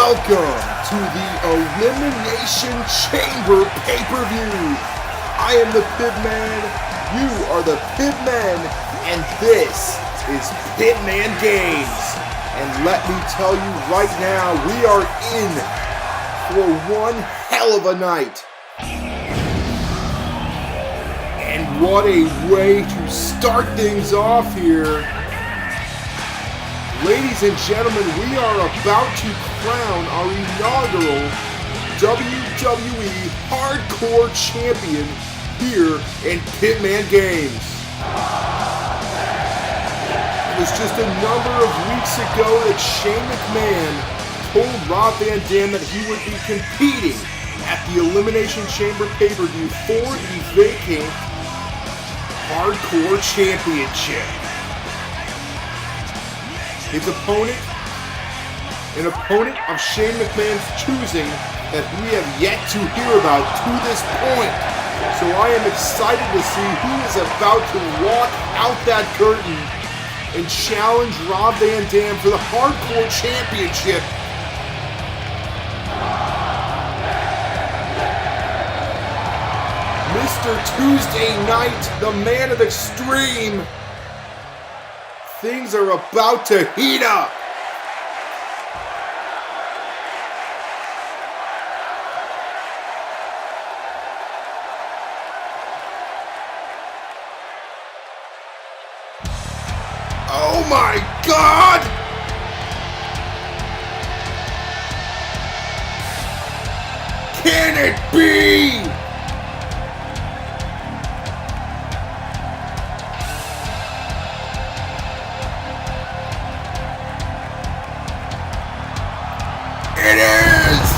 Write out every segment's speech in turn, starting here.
Welcome to the Elimination Chamber pay-per-view. I am the Pibman, you are the Pibmen, and this is Pibman Games. And let me tell you right now, we are in for one hell of a night. And what a way to start things off here. Ladies and gentlemen, we are about to crown our inaugural WWE Hardcore Champion here in Pibman Games. It was just a number of weeks ago that Shane McMahon told Rob Van Dam that he would be competing at the Elimination Chamber pay-per-view for the vacant Hardcore Championship. His opponent, an opponent of Shane McMahon's choosing that we have yet to hear about to this point. So I am excited to see who is about to walk out that curtain and challenge Rob Van Dam for the Hardcore Championship. Mr. Tuesday Night, the man of extreme. Things are about to heat up. Oh my God! Can it be? It is!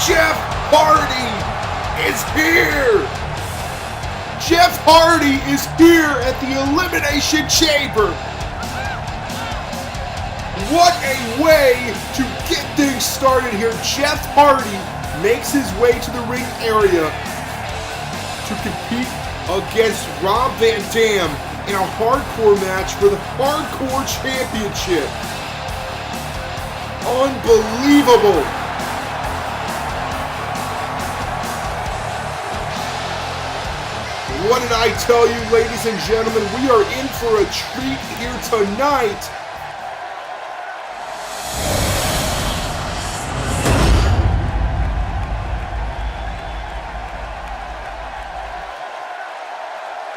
Jeff Hardy is here! Jeff Hardy is here at the Elimination Chamber! What a way to get things started here. Jeff Hardy makes his way to the ring area to compete against Rob Van Dam in a hardcore match for the Hardcore Championship. Unbelievable! What did I tell you, ladies and gentlemen? We are in for a treat here tonight.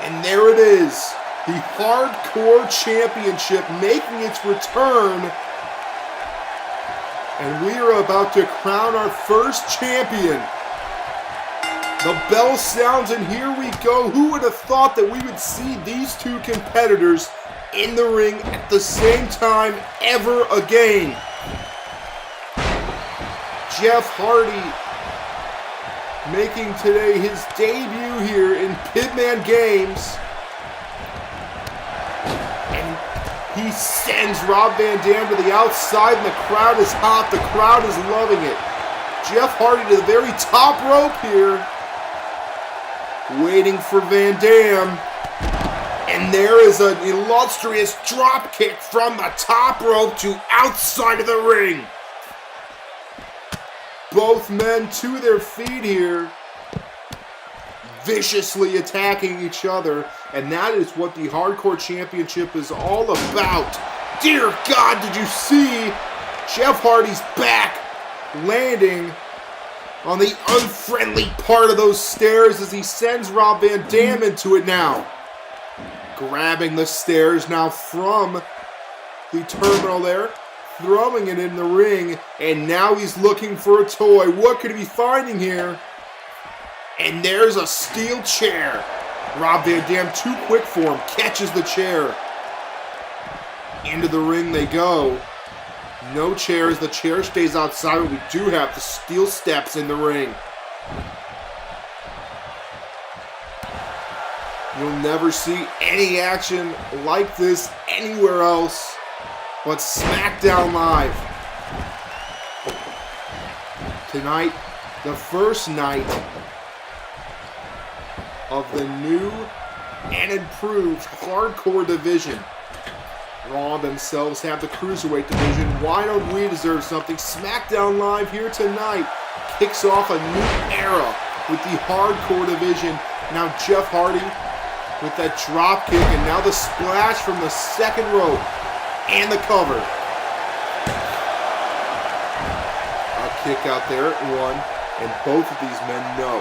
And there it is, the Hardcore Championship making its return. And we are about to crown our first champion. The bell sounds and here we go. Who would have thought that we would see these two competitors in the ring at the same time ever again? Jeff Hardy making today his debut here in Pibman Games. He sends Rob Van Dam to the outside, and the crowd is hot. The crowd is loving it. Jeff Hardy to the very top rope here, waiting for Van Dam. And there is an illustrious drop kick from the top rope to outside of the ring. Both men to their feet here, viciously attacking each other. And that is what the Hardcore Championship is all about. Dear God, did you see Jeff Hardy's back landing on the unfriendly part of those stairs as he sends Rob Van Dam into it now. Grabbing the stairs now from the terminal there, throwing it in the ring, and now he's looking for a toy. What could he be finding here? And there's a steel chair. Rob Van Dam, too quick for him, catches the chair. Into the ring they go. No chairs, the chair stays outside, but we do have the steel steps in the ring. You'll never see any action like this anywhere else but SmackDown Live. Tonight, the first night of the new and improved hardcore division. Raw themselves have the Cruiserweight division. Why don't we deserve something? SmackDown Live here tonight kicks off a new era with the Hardcore division. Now Jeff Hardy with that drop kick, and now the splash from the second rope and the cover. A kick out there at one, and both of these men know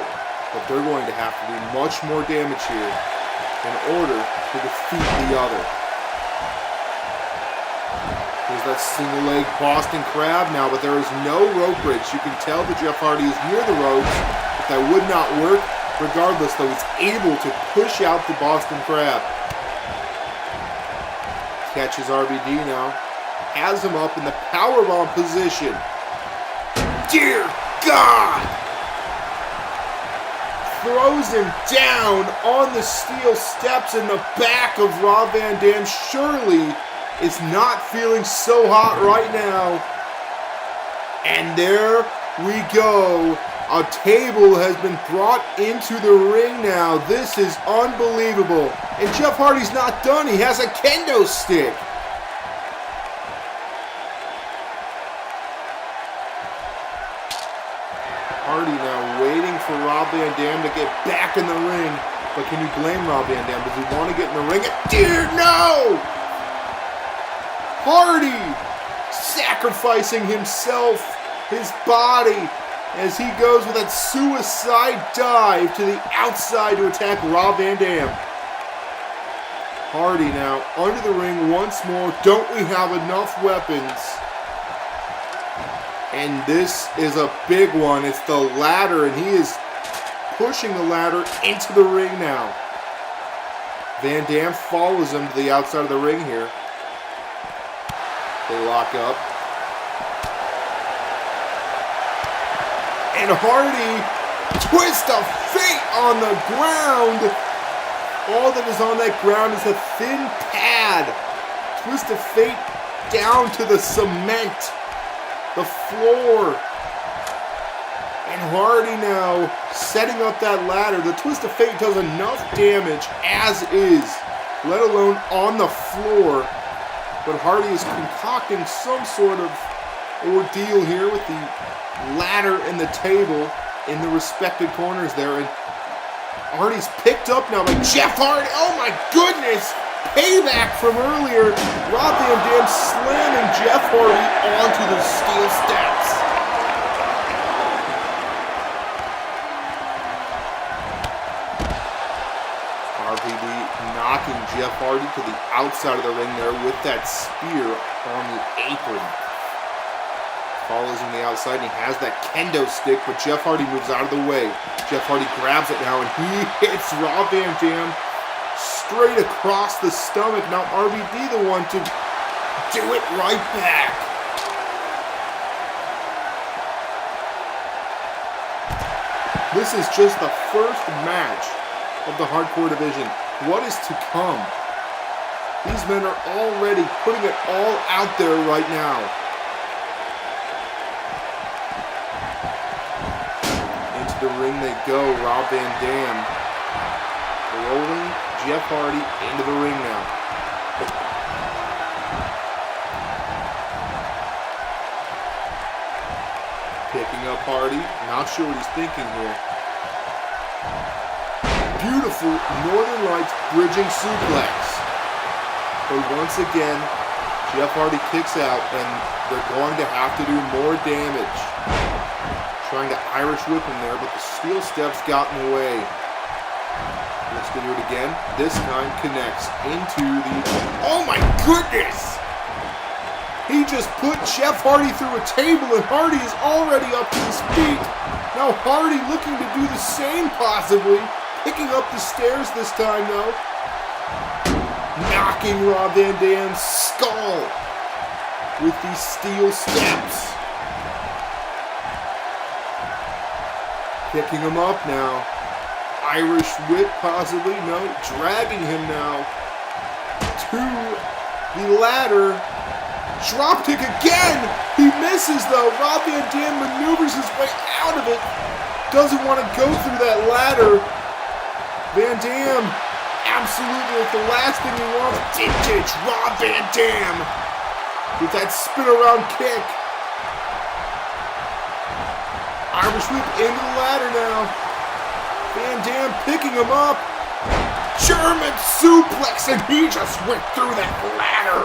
that they're going to have to do much more damage here in order to defeat the other. There's that single leg Boston Crab now, but there is no rope bridge. You can tell that Jeff Hardy is near the ropes, but that would not work. Regardless, though, he's able to push out the Boston Crab. Catches RVD now. Has him up in the powerbomb position. Dear God! Throws him down on the steel steps in the back of Rob Van Dam. Surely is not feeling so hot right now. And there we go. A table has been brought into the ring now. This is unbelievable. And Jeff Hardy's not done. He has a kendo stick. Hardy now waiting for Rob Van Dam to get back in the ring. But can you blame Rob Van Dam? Does he want to get in the ring? Dear no! Hardy sacrificing himself, his body, as he goes with that suicide dive to the outside to attack Rob Van Dam. Hardy now under the ring once more. Don't we have enough weapons? And this is a big one. It's the ladder, and he is pushing the ladder into the ring now. Van Dam follows him to the outside of the ring here. They lock up. And Hardy, twist of fate on the ground. All that is on that ground is a thin pad. Twist of fate down to the cement, the floor. And Hardy now setting up that ladder. The twist of fate does enough damage as is, let alone on the floor. But Hardy is concocting some sort of ordeal here with the ladder and the table in the respected corners there. And Hardy's picked up now by Jeff Hardy. Oh my goodness! Payback from earlier. Rob Van Dam slamming Jeff Hardy onto the steel steps. RVD knocking Jeff Hardy to the outside of the ring there with that spear on the apron. Follows him to the outside, and he has that kendo stick, but Jeff Hardy moves out of the way. Jeff Hardy grabs it now, and he hits Rob Van Dam straight across the stomach. Now RVD the one to do it right back. This is just the first match of the Hardcore division. What is to come? These men are already putting it all out there right now. Into the ring they go. Rob Van Dam rolling Jeff Hardy into the ring now. Picking up Hardy. Not sure what he's thinking here. Beautiful Northern Lights bridging suplex. But once again, Jeff Hardy kicks out, and they're going to have to do more damage. Trying to Irish whip him there, but the steel steps got in the way. Looks to do it again. This time connects into the... Oh my goodness! He just put Jeff Hardy through a table, and Hardy is already up to his feet. Now Hardy looking to do the same possibly. Picking up the stairs this time, though. Knocking Rob Van Dam's skull with these steel steps. Picking him up now. Irish whip, possibly. No. Dragging him now to the ladder. Drop kick again. He misses, though. Rob Van Dam maneuvers his way out of it. Doesn't want to go through that ladder. Van Dam absolutely like the last thing you want. Vintage Rob Van Dam with that spin around kick. Irish whip into the ladder now. Van Dam picking him up. German suplex, and he just went through that ladder.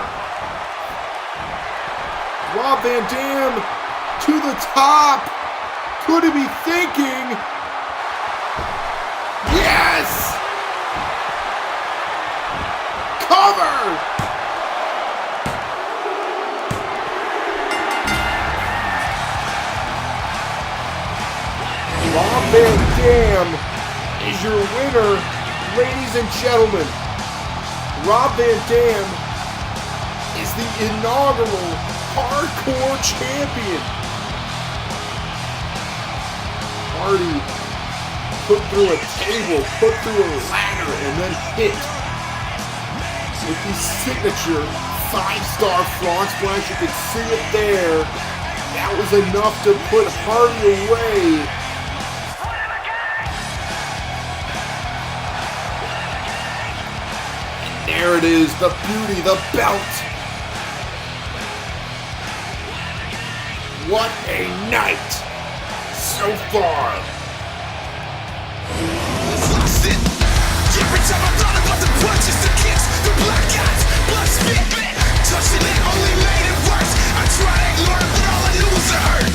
Rob Van Dam to the top. Could he be thinking? Yes! Cover! Rob Van Dam is your winner, ladies and gentlemen. Rob Van Dam is the inaugural Hardcore Champion. Hardy put through a table, put through a ladder, and then hit with the signature 5-star frog splash. You can see it there. That was enough to put Hardy away. And there it is, the beauty, the belt. What a night so far. Every time I thought about the punches, the kicks, the blackouts, blood spit, touching it only made it worse. I tried to ignore it, but all I knew was it hurt.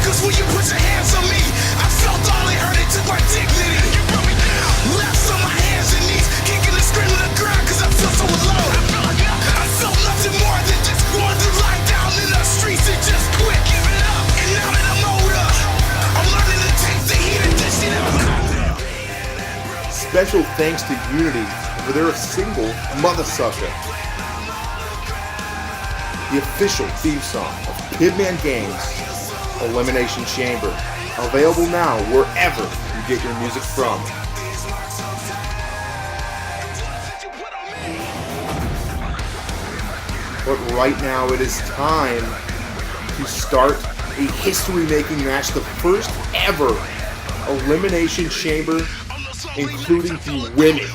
Cause when you put your hands on me, I felt all it hurt. It took my dignity. You brought me down. Left on my hands and knees, kicking and screaming the ground cause I felt so alone. I felt nothing more than just wanted to lie down in the streets and just quit. Give it up. And now that I'm older, I'm learning to take the heat and dish it out. Special thanks to Unity for their single, Mothasucka. The official theme song of Pibman Games Elimination Chamber. Available now wherever you get your music from. But right now it is time to start a history-making match. The first ever Elimination Chamber, including the women.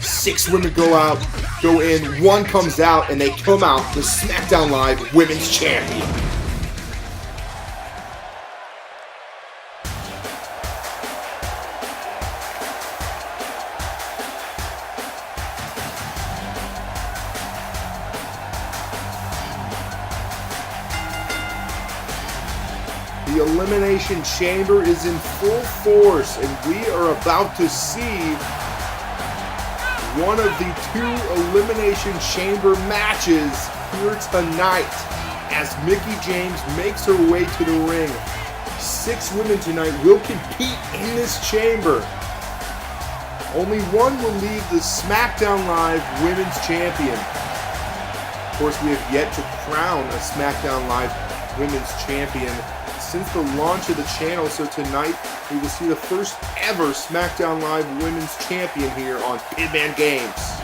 6 women go in, 1 comes out, and they come out the SmackDown Live Women's Champion. The Elimination Chamber is in full force, and we are about to see one of the 2 Elimination Chamber matches here tonight as Mickie James makes her way to the ring. 6 women tonight will compete in this chamber. Only 1 will leave the SmackDown Live Women's Champion. Of course, we have yet to crown a SmackDown Live Women's Champion since the launch of the channel, so tonight we will see the first ever SmackDown Live Women's Champion here on Pibman Games.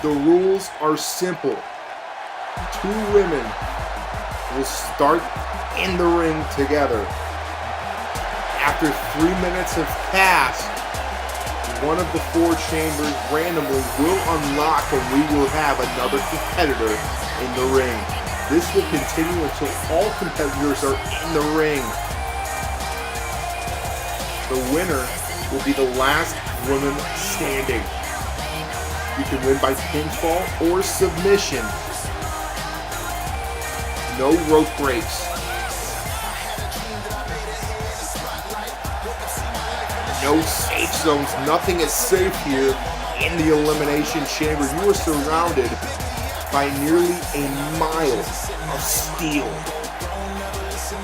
The rules are simple. 2 women will start in the ring together. After 3 minutes have passed, one of the 4 chambers randomly will unlock, and we will have another competitor in the ring. This will continue until all competitors are in the ring. The winner will be the last woman standing. You can win by pinfall or submission. No rope breaks. No safe zones. Nothing is safe here in the Elimination Chamber. You are surrounded by nearly a mile of steel,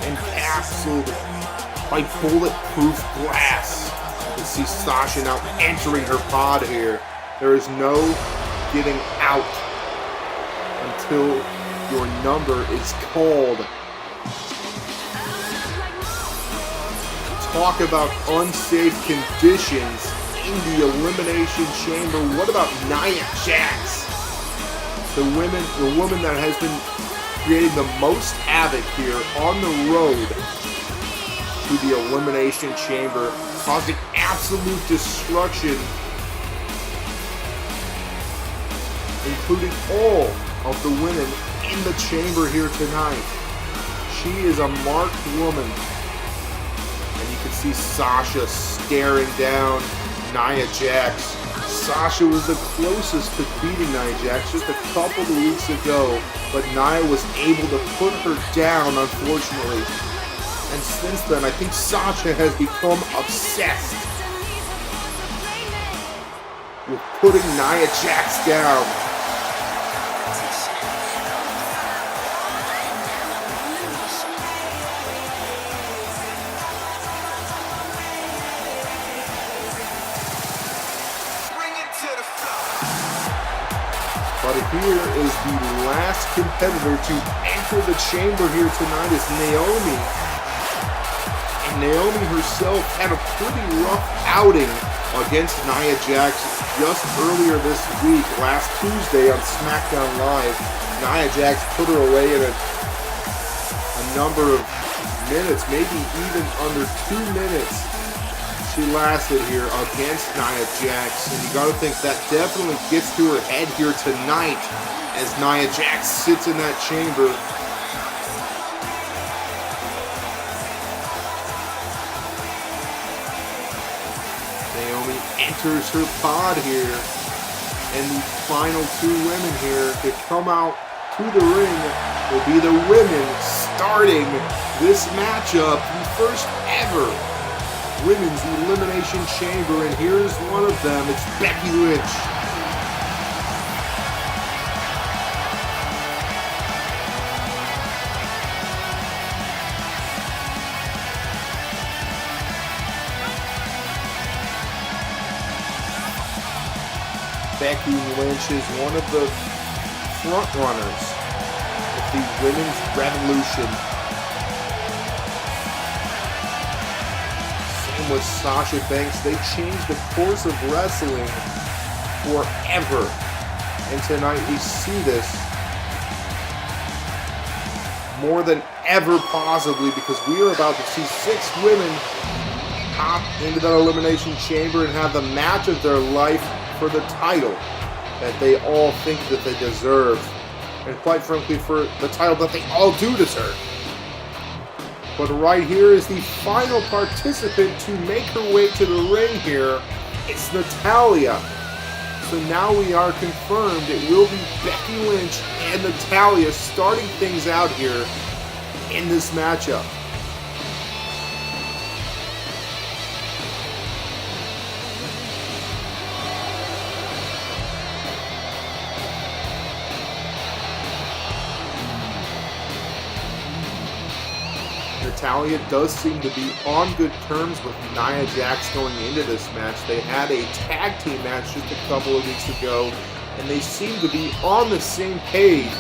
encapsulated by bulletproof glass. You can see Sasha now entering her pod here. There is no getting out until your number is called. Talk about unsafe conditions in the Elimination Chamber. What about Nia Jax? The woman that has been creating the most havoc here on the road. to the Elimination Chamber, causing absolute destruction, including all of the women in the chamber here tonight. She is a marked woman. And you can see Sasha staring down Nia Jax. Sasha was the closest to beating Nia Jax just a couple of weeks ago, but Nia was able to put her down, unfortunately. And since then, I think Sasha has become obsessed with putting Nia Jax down. But here is the last competitor to enter the chamber here tonight is Naomi. And Naomi herself had a pretty rough outing against Nia Jax just earlier this week, last Tuesday on SmackDown Live. Nia Jax put her away in a number of minutes, maybe even under 2 minutes. She lasted here against Nia Jax, and you gotta think that definitely gets to her head here tonight as Nia Jax sits in that chamber. Naomi enters her pod here, and the final 2 women here to come out to the ring will be the women starting this matchup, the first ever Women's Elimination Chamber, and here's one of them. It's Becky Lynch. Becky Lynch is one of the front runners of the Women's Revolution. With Sasha Banks, they changed the course of wrestling forever, and tonight we see this more than ever possibly, because we are about to see 6 women hop into that Elimination Chamber and have the match of their life for the title that they all think that they deserve, and quite frankly for the title that they all do deserve. But right here is the final participant to make her way to the ring here. It's Natalya. So now we are confirmed it will be Becky Lynch and Natalya starting things out here in this matchup. Natalya does seem to be on good terms with Nia Jax going into this match. They had a tag team match just a couple of weeks ago, and they seem to be on the same page.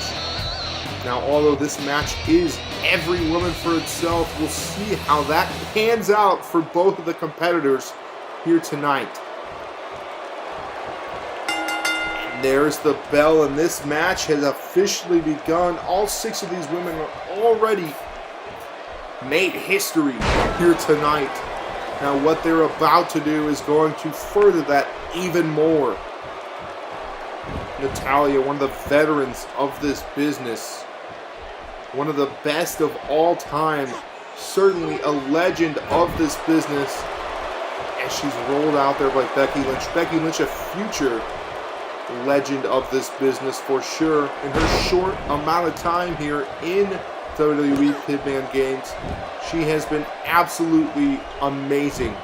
Now, although this match is every woman for itself, we'll see how that pans out for both of the competitors here tonight. And there's the bell, and this match has officially begun. All 6 of these women are already made history here tonight. Now what they're about to do is going to further that even more. Natalya, one of the veterans of this business, one of the best of all time, certainly a legend of this business, and she's rolled out there by Becky Lynch. Becky Lynch, a future legend of this business for sure. In her short amount of time here in WWE Pibman Games, she has been absolutely amazing.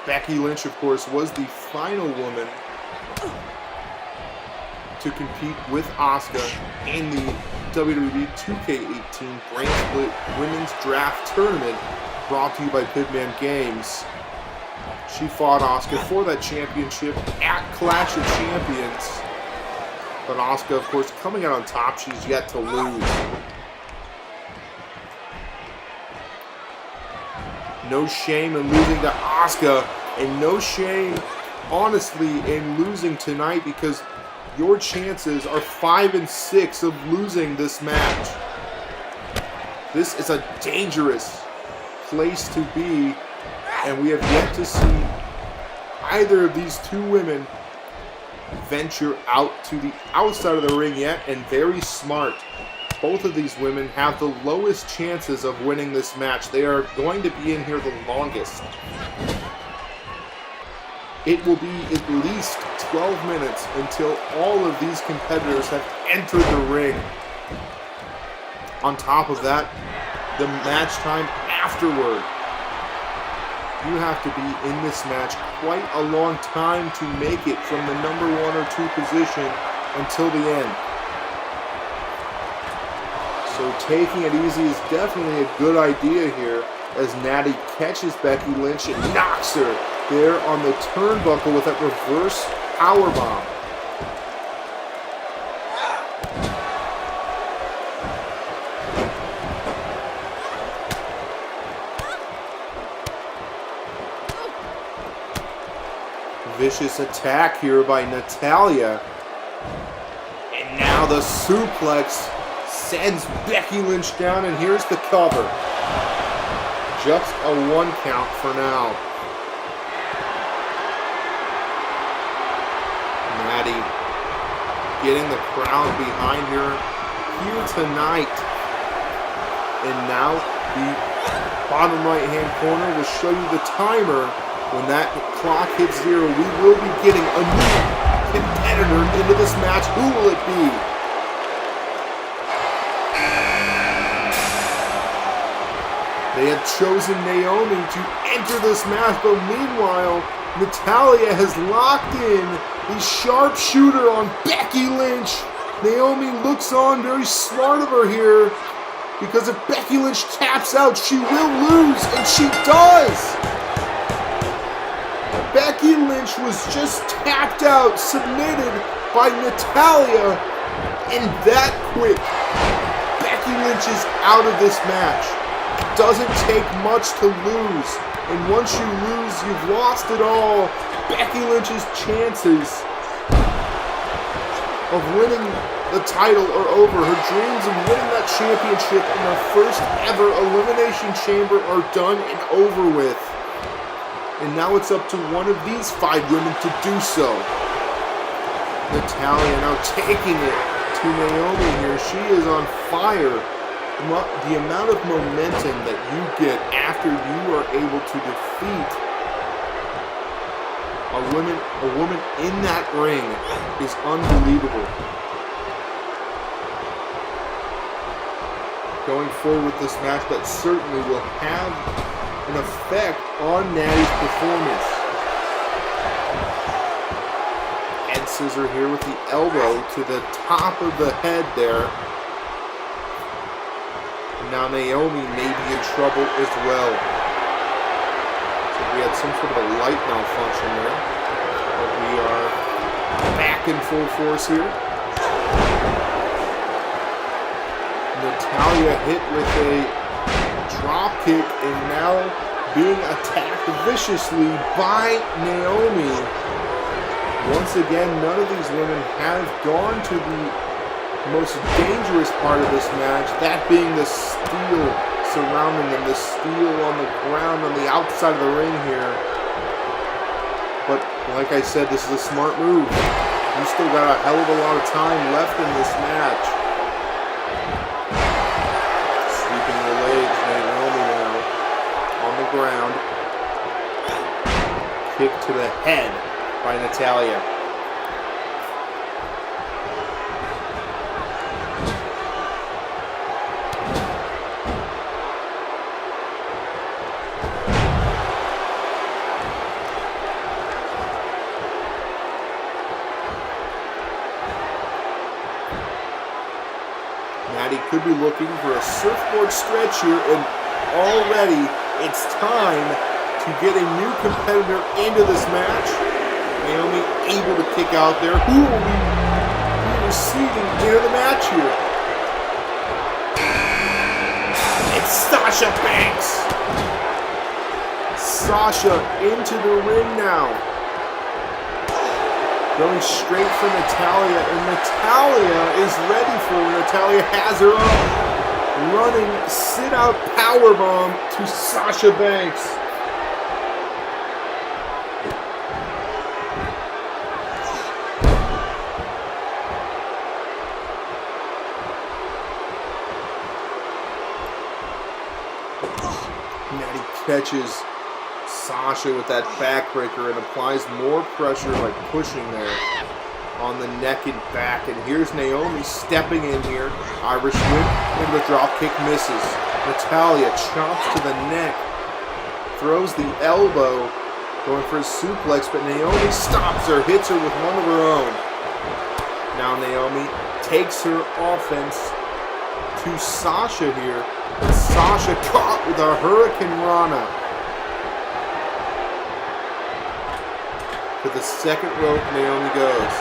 Becky Lynch, of course, was the final woman to compete with Asuka in the WWE 2K18 Brand Split Women's Draft Tournament brought to you by Pibman Games. She fought Asuka for that championship at Clash of Champions. But Asuka, of course, coming out on top, she's yet to lose. No shame in losing to Asuka, and no shame, honestly, in losing tonight, because your chances are 5 and 6 of losing this match. This is a dangerous place to be, and we have yet to see either of these two women venture out to the outside of the ring yet, and very smart. Both of these women have the lowest chances of winning this match. They are going to be in here the longest. It will be at least 12 minutes until all of these competitors have entered the ring. On top of that, the match time afterward. You have to be in this match quite a long time to make it from the number 1 or 2 position until the end. So taking it easy is definitely a good idea here, as Natty catches Becky Lynch and knocks her there on the turnbuckle with that reverse powerbomb. Vicious attack here by Natalya. And now the suplex sends Becky Lynch down, and here's the cover. Just a 1 count for now. Natty getting the crowd behind her here tonight. And now the bottom right-hand corner will show you the timer. When that clock hits 0, we will be getting a new competitor into this match. Who will it be? They have chosen Naomi to enter this match, but meanwhile, Natalya has locked in the sharpshooter on Becky Lynch. Naomi looks on, very smart of her here, because if Becky Lynch taps out, she will lose, and she does! Becky Lynch was just tapped out, submitted by Natalya, and that quick, Becky Lynch is out of this match. It doesn't take much to lose, and once you lose, you've lost it all. Becky Lynch's chances of winning the title are over. Her dreams of winning that championship in her first ever Elimination Chamber are done and over with. And now it's up to one of these 5 women to do so. Natalya now taking it to Naomi here. She is on fire. The amount of momentum that you get after you are able to defeat a woman in that ring is unbelievable. Going forward with this match, that certainly will have an effect on Natty's performance. Head scissor here with the elbow to the top of the head there. And now Naomi may be in trouble as well. So we had some sort of a light malfunction there. But we are back in full force here. Natalya hit with a drop kick, and now being attacked viciously by Naomi. Once again, none of these women have gone to the most dangerous part of this match, that being the steel surrounding them, the steel on the ground on the outside of the ring here. But like I said, this is a smart move. You still got a hell of a lot of time left in this match. Sweeping the legs, Naomi now on the ground. Kick to the head by Natalya. Natty could be looking for a surfboard stretch here, and already it's time to get a new competitor into this match. Naomi able to kick out there. Who will be receiving into the match here? It's Sasha Banks. Sasha into the ring now. Going straight for Natalya, and Natalya is ready for her. Natalya has her up. Running sit-out power powerbomb to Sasha Banks. Natty catches Sasha with that backbreaker and applies more pressure, like pushing there on the neck and back. And here's Naomi stepping in here. Irish whip into the drop kick, misses. Natalya chops to the neck, throws the elbow, going for a suplex, but Naomi stops her, hits her with one of her own. Now Naomi takes her offense to Sasha here. And Sasha caught with a Hurricane Rana. To the second rope, Naomi goes.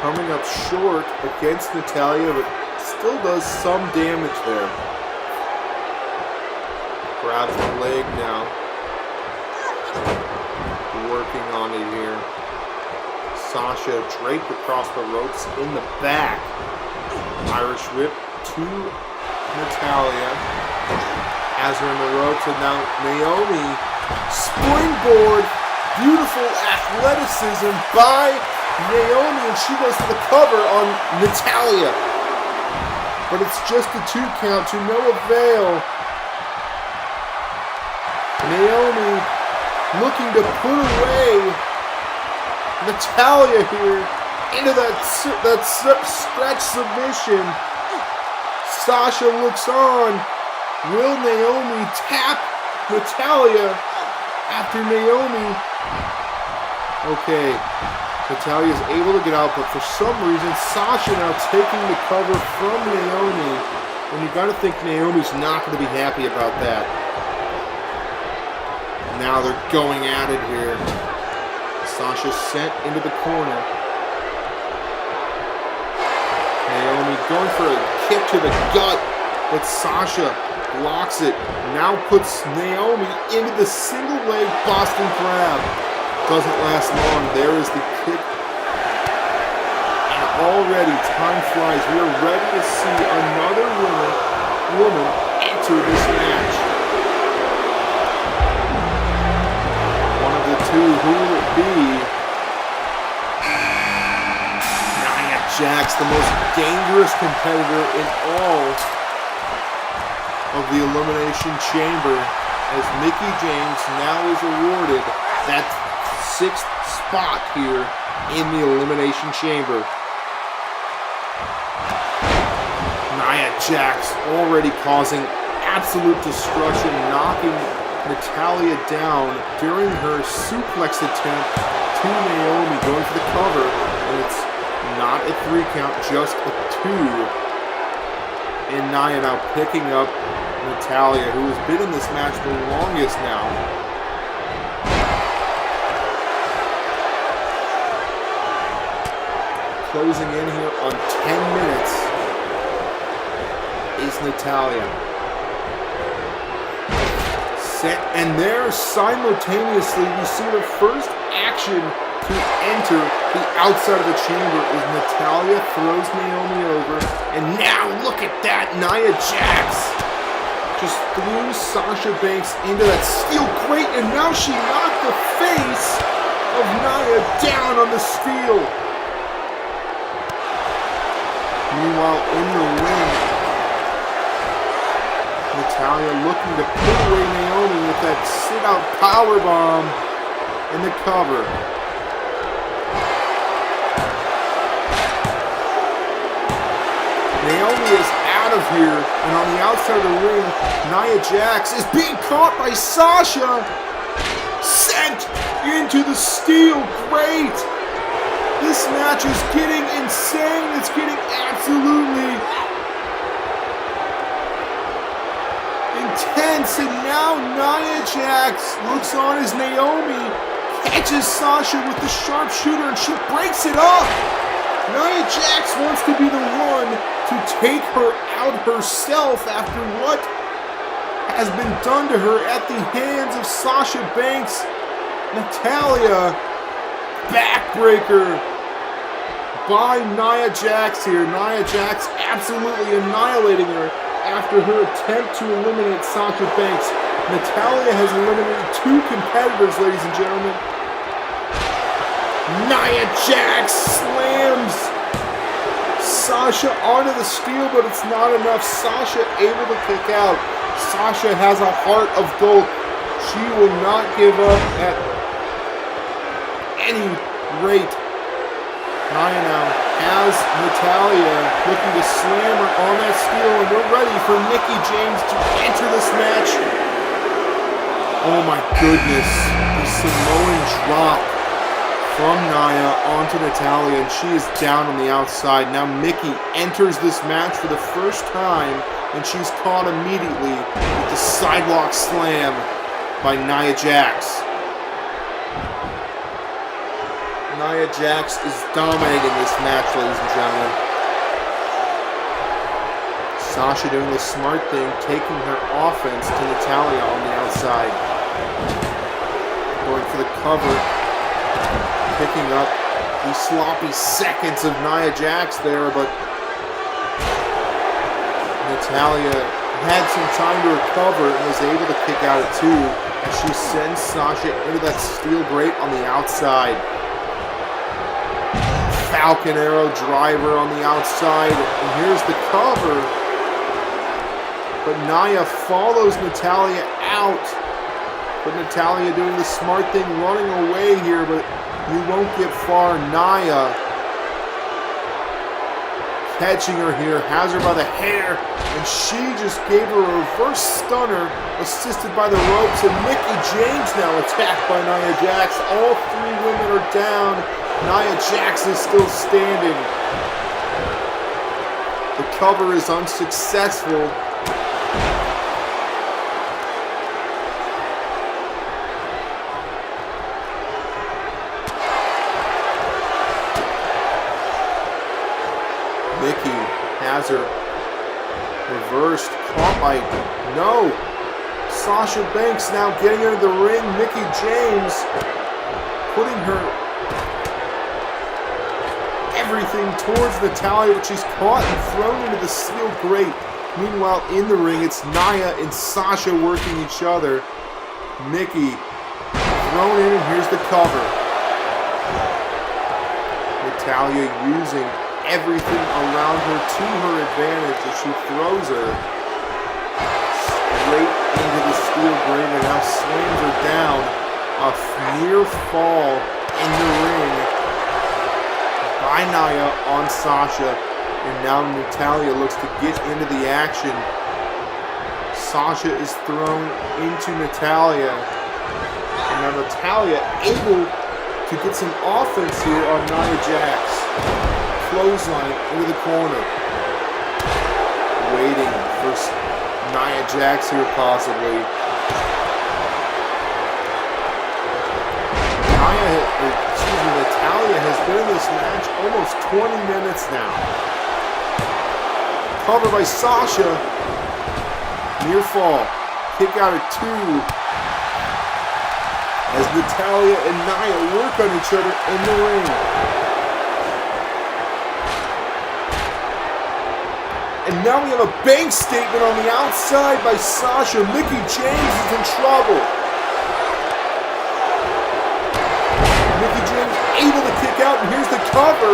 Coming up short against Natalya, but still does some damage there. Grabs the leg now. Working on it here. Sasha draped across the ropes in the back. Irish whip to Natalya. Has her in the ropes, and now Naomi springboard. Beautiful athleticism by Naomi, and she goes for the cover on Natalya. But it's just a 2 count to no avail. Naomi looking to put away Natalya here into that stretch submission. Sasha looks on. Will Naomi tap Natalya after Naomi? Okay, Natalya's able to get out, but for some reason, Sasha now taking the cover from Naomi. And you gotta think Naomi's not gonna be happy about that. Now they're going at it here. Sasha sent into the corner. Naomi going for a kick to the gut, but Sasha blocks it. Now puts Naomi into the single leg Boston Crab. Doesn't last long. There is the kick. And already time flies. We are ready to see another woman enter this match. One of the two, who will it be? Nia Jax, the most dangerous competitor in all of the Elimination Chamber, as Mickie James now is awarded that 6th spot here in the Elimination Chamber. Nia Jax already causing absolute destruction, knocking Natalya down during her suplex attempt to Naomi, going for the cover, and it's not a 3 count, just a 2. And Nia now picking up Natalya, who has been in this match the longest now. Closing in here on 10 minutes is Natalya. Set, and there simultaneously we see the first action to enter the outside of the chamber is Natalya throws Naomi over, and now look at that, Nia Jax just threw Sasha Banks into that steel crate, and now she knocked the face of Nia down on the steel. Meanwhile, in the ring, Natalya looking to put away Naomi with that sit-out powerbomb and the cover. Naomi is out of here, and on the outside of the ring, Nia Jax is being caught by Sasha, sent into the steel grate. This match is getting insane. It's getting absolutely intense, and now Nia Jax looks on as Naomi catches Sasha with the sharpshooter, and she breaks it up. Nia Jax wants to be the one to take her out herself after what has been done to her at the hands of Sasha Banks. Natalya, backbreaker, by Nia Jax here. Nia Jax absolutely annihilating her after her attempt to eliminate Sasha Banks. Natalya has eliminated 2 competitors, ladies and gentlemen. Nia Jax slams Sasha onto the steel, but it's not enough. Sasha able to kick out. Sasha has a heart of gold. She will not give up at any rate. Nia now has Natalya looking to slam her on that steel, and we're ready for Mickie James to enter this match. Oh my goodness, the Samoan drop from Nia onto Natalya, and she is down on the outside. Now Mickie enters this match for the first time, and she's caught immediately with the sidewalk slam by Nia Jax. Nia Jax is dominating this match, ladies and gentlemen. Sasha doing the smart thing, taking her offense to Natalya on the outside. Going for the cover. Picking up the sloppy seconds of Nia Jax there, but Natalya had some time to recover and was able to kick out at 2 as she sends Sasha into that steel grate on the outside. Falcon Arrow driver on the outside, and here's the cover. But Nia follows Natalya out. But Natalya doing the smart thing, running away here, but you won't get far. Nia catching her here, has her by the hair, and she just gave her a reverse stunner, assisted by the ropes, and Mickie James now attacked by Nia Jax. All 3 women are down. Nia Jax is still standing. The cover is unsuccessful. Mickie has her reversed, caught by, no. Sasha Banks now getting into the ring. Mickie James putting her everything towards Natalya, but she's caught and thrown into the steel grate. Meanwhile, in the ring, it's Nia and Sasha working each other. Mickie thrown in, and here's the cover. Natalya using everything around her to her advantage as she throws her straight into the steel grate and now slams her down. A near fall in the ring by Nia on Sasha, and now Natalya looks to get into the action. Sasha is thrown into Natalya, and now Natalya able to get some offense here on Nia Jax. Clothesline into the corner. Waiting for Nia Jax here possibly. Natalya has been in this match almost 20 minutes now. Cover by Sasha. Near fall. Kick out at 2. As Natalya and Nia work on each other in the ring. And now we have a bank statement on the outside by Sasha. Mickie James is in trouble. Mickie James able to kick out, and here's the cover.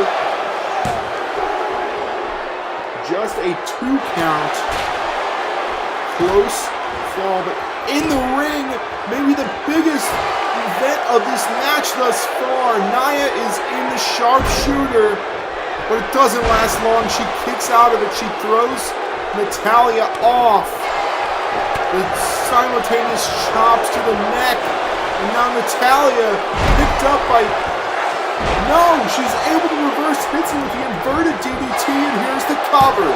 Just a 2 count. Close fall, but in the ring, maybe the biggest event of this match thus far. Nia is in the sharpshooter, but it doesn't last long. She kicks out of it. She throws Natalya off. The simultaneous chops to the neck. And now Natalya picked up by... No! She's able to reverse hits him with the inverted DDT, and here's the cover.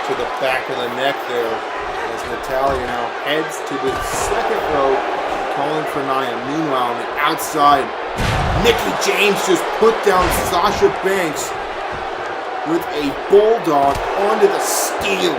To the back of the neck there as Natalya now heads to the second rope, calling for Nia. Meanwhile, on the outside, Mickie James just put down Sasha Banks with a bulldog onto the steel.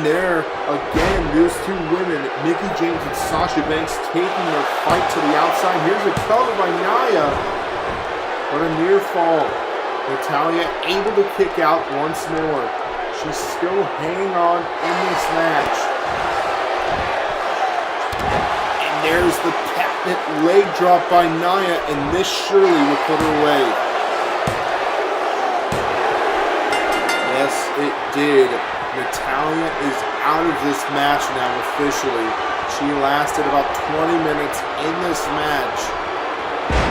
And there, again, those two women, Mickie James and Sasha Banks, taking their fight to the outside. Here's a cover by Nia, but a near fall. Natalya able to kick out once more. She's still hanging on in this match. And there's the patent leg drop by Nia, and this surely will put her away. Yes, it did. Natalya is out of this match now officially. She lasted about 20 minutes in this match.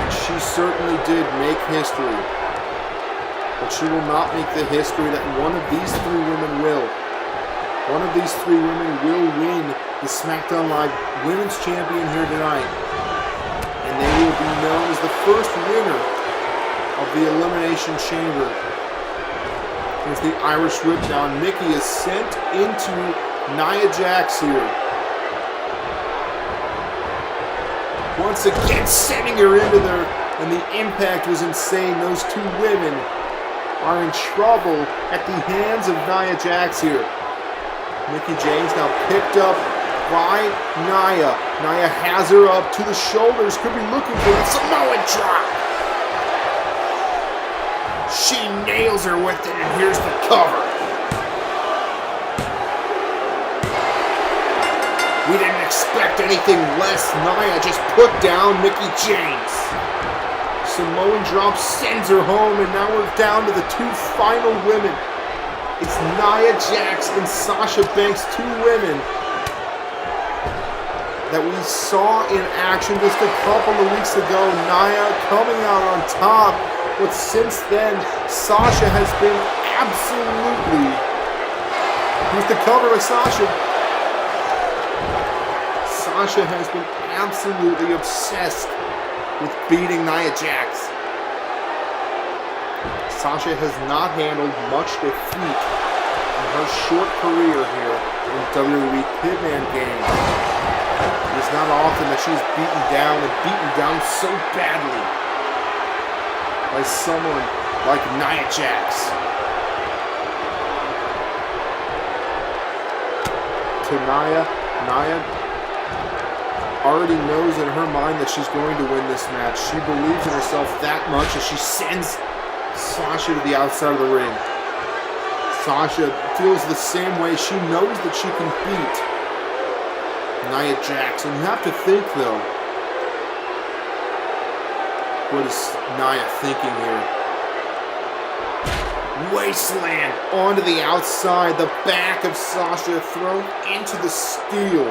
She certainly did make history. But she will not make the history that one of these three women will. One of these three women will win the SmackDown Live Women's Champion here tonight. And they will be known as the first winner of the Elimination Chamber. There's the Irish Whip now, and Mickie is sent into Nia Jax here. Once again, sending her into there, and the impact was insane. Those two women are in trouble at the hands of Nia Jax here. Mickie James now picked up by Nia. Nia has her up to the shoulders, could be looking for the Samoan drop. She nails her with it, and here's the cover. We didn't expect anything less. Nia just put down Mickie James. Samoan drop sends her home, and now we're down to the two final women. It's Nia Jax and Sasha Banks, two women that we saw in action just a couple of weeks ago. Nia coming out on top. But since then, Sasha has been absolutely... Here's the cover of Sasha. Sasha has been absolutely obsessed with beating Nia Jax. Sasha has not handled much defeat in her short career here in WWE Pibman Games. It is not often that she's beaten down and beaten down so badly by someone like Nia Jax. To Nia already knows in her mind that she's going to win this match. She believes in herself that much as she sends Sasha to the outside of the ring. Sasha feels the same way. She knows that she can beat Nia Jax. And you have to think, though, what is Nia thinking here? Wasteland onto the outside. The back of Sasha thrown into the steel.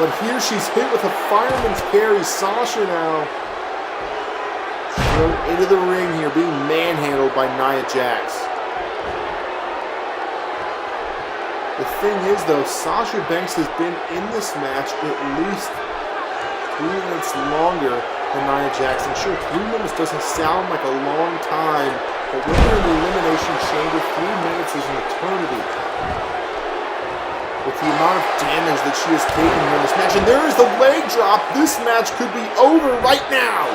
But here she's hit with a fireman's carry. Sasha now thrown into the ring here, being manhandled by Nia Jax. The thing is, though, Sasha Banks has been in this match at least 3 minutes longer than Nia Jax. And sure, 3 minutes doesn't sound like a long time, but when you're in the Elimination Chamber, 3 minutes is an eternity. With the amount of damage that she has taken in this match. And there is the leg drop. This match could be over right now.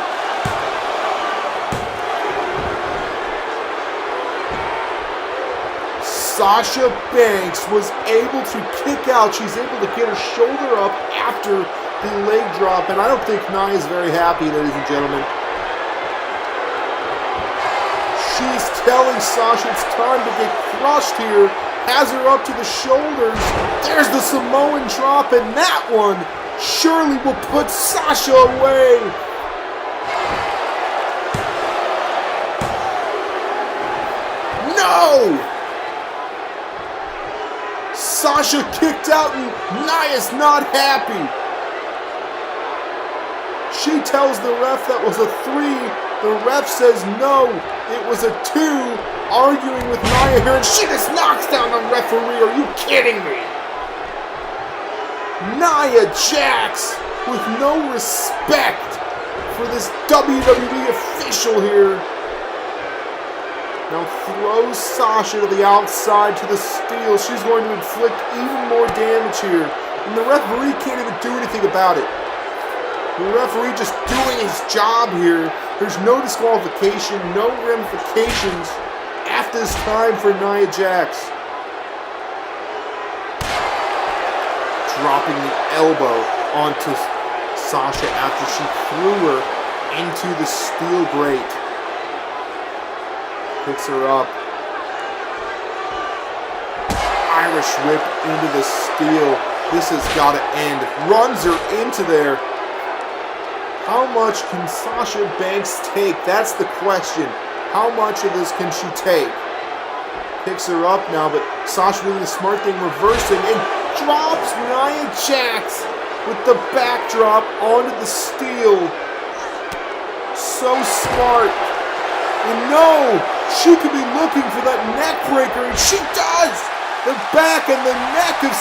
Sasha Banks was able to kick out. She's able to get her shoulder up after the leg drop. And I don't think Nia is very happy, ladies and gentlemen. She's telling Sasha it's time to get crushed here. Has her up to the shoulders. There's the Samoan drop, and that one surely will put Sasha away. No! Sasha kicked out, and Nia's not happy. She tells the ref that was a 3. The ref says no, it was a 2. Arguing with Nia here, and she just knocks down the referee. Are you kidding me? Nia Jax with no respect for this WWE official here. Now throws Sasha to the outside to the steel. She's going to inflict even more damage here. And the referee can't even do anything about it. The referee just doing his job here. There's no disqualification, no ramifications at this time for Nia Jax. dropping the elbow onto Sasha after she threw her into the steel grate. Picks her up. Irish whip into the steel. This has got to end. Runs her into there. How much can Sasha Banks take? That's the question. How much of this can she take? Picks her up now, but Sasha doing the smart thing, reversing, and drops Nia Jax with the backdrop onto the steel. So smart. And no, she could be looking for that neck breaker, and she does! The back and the neck of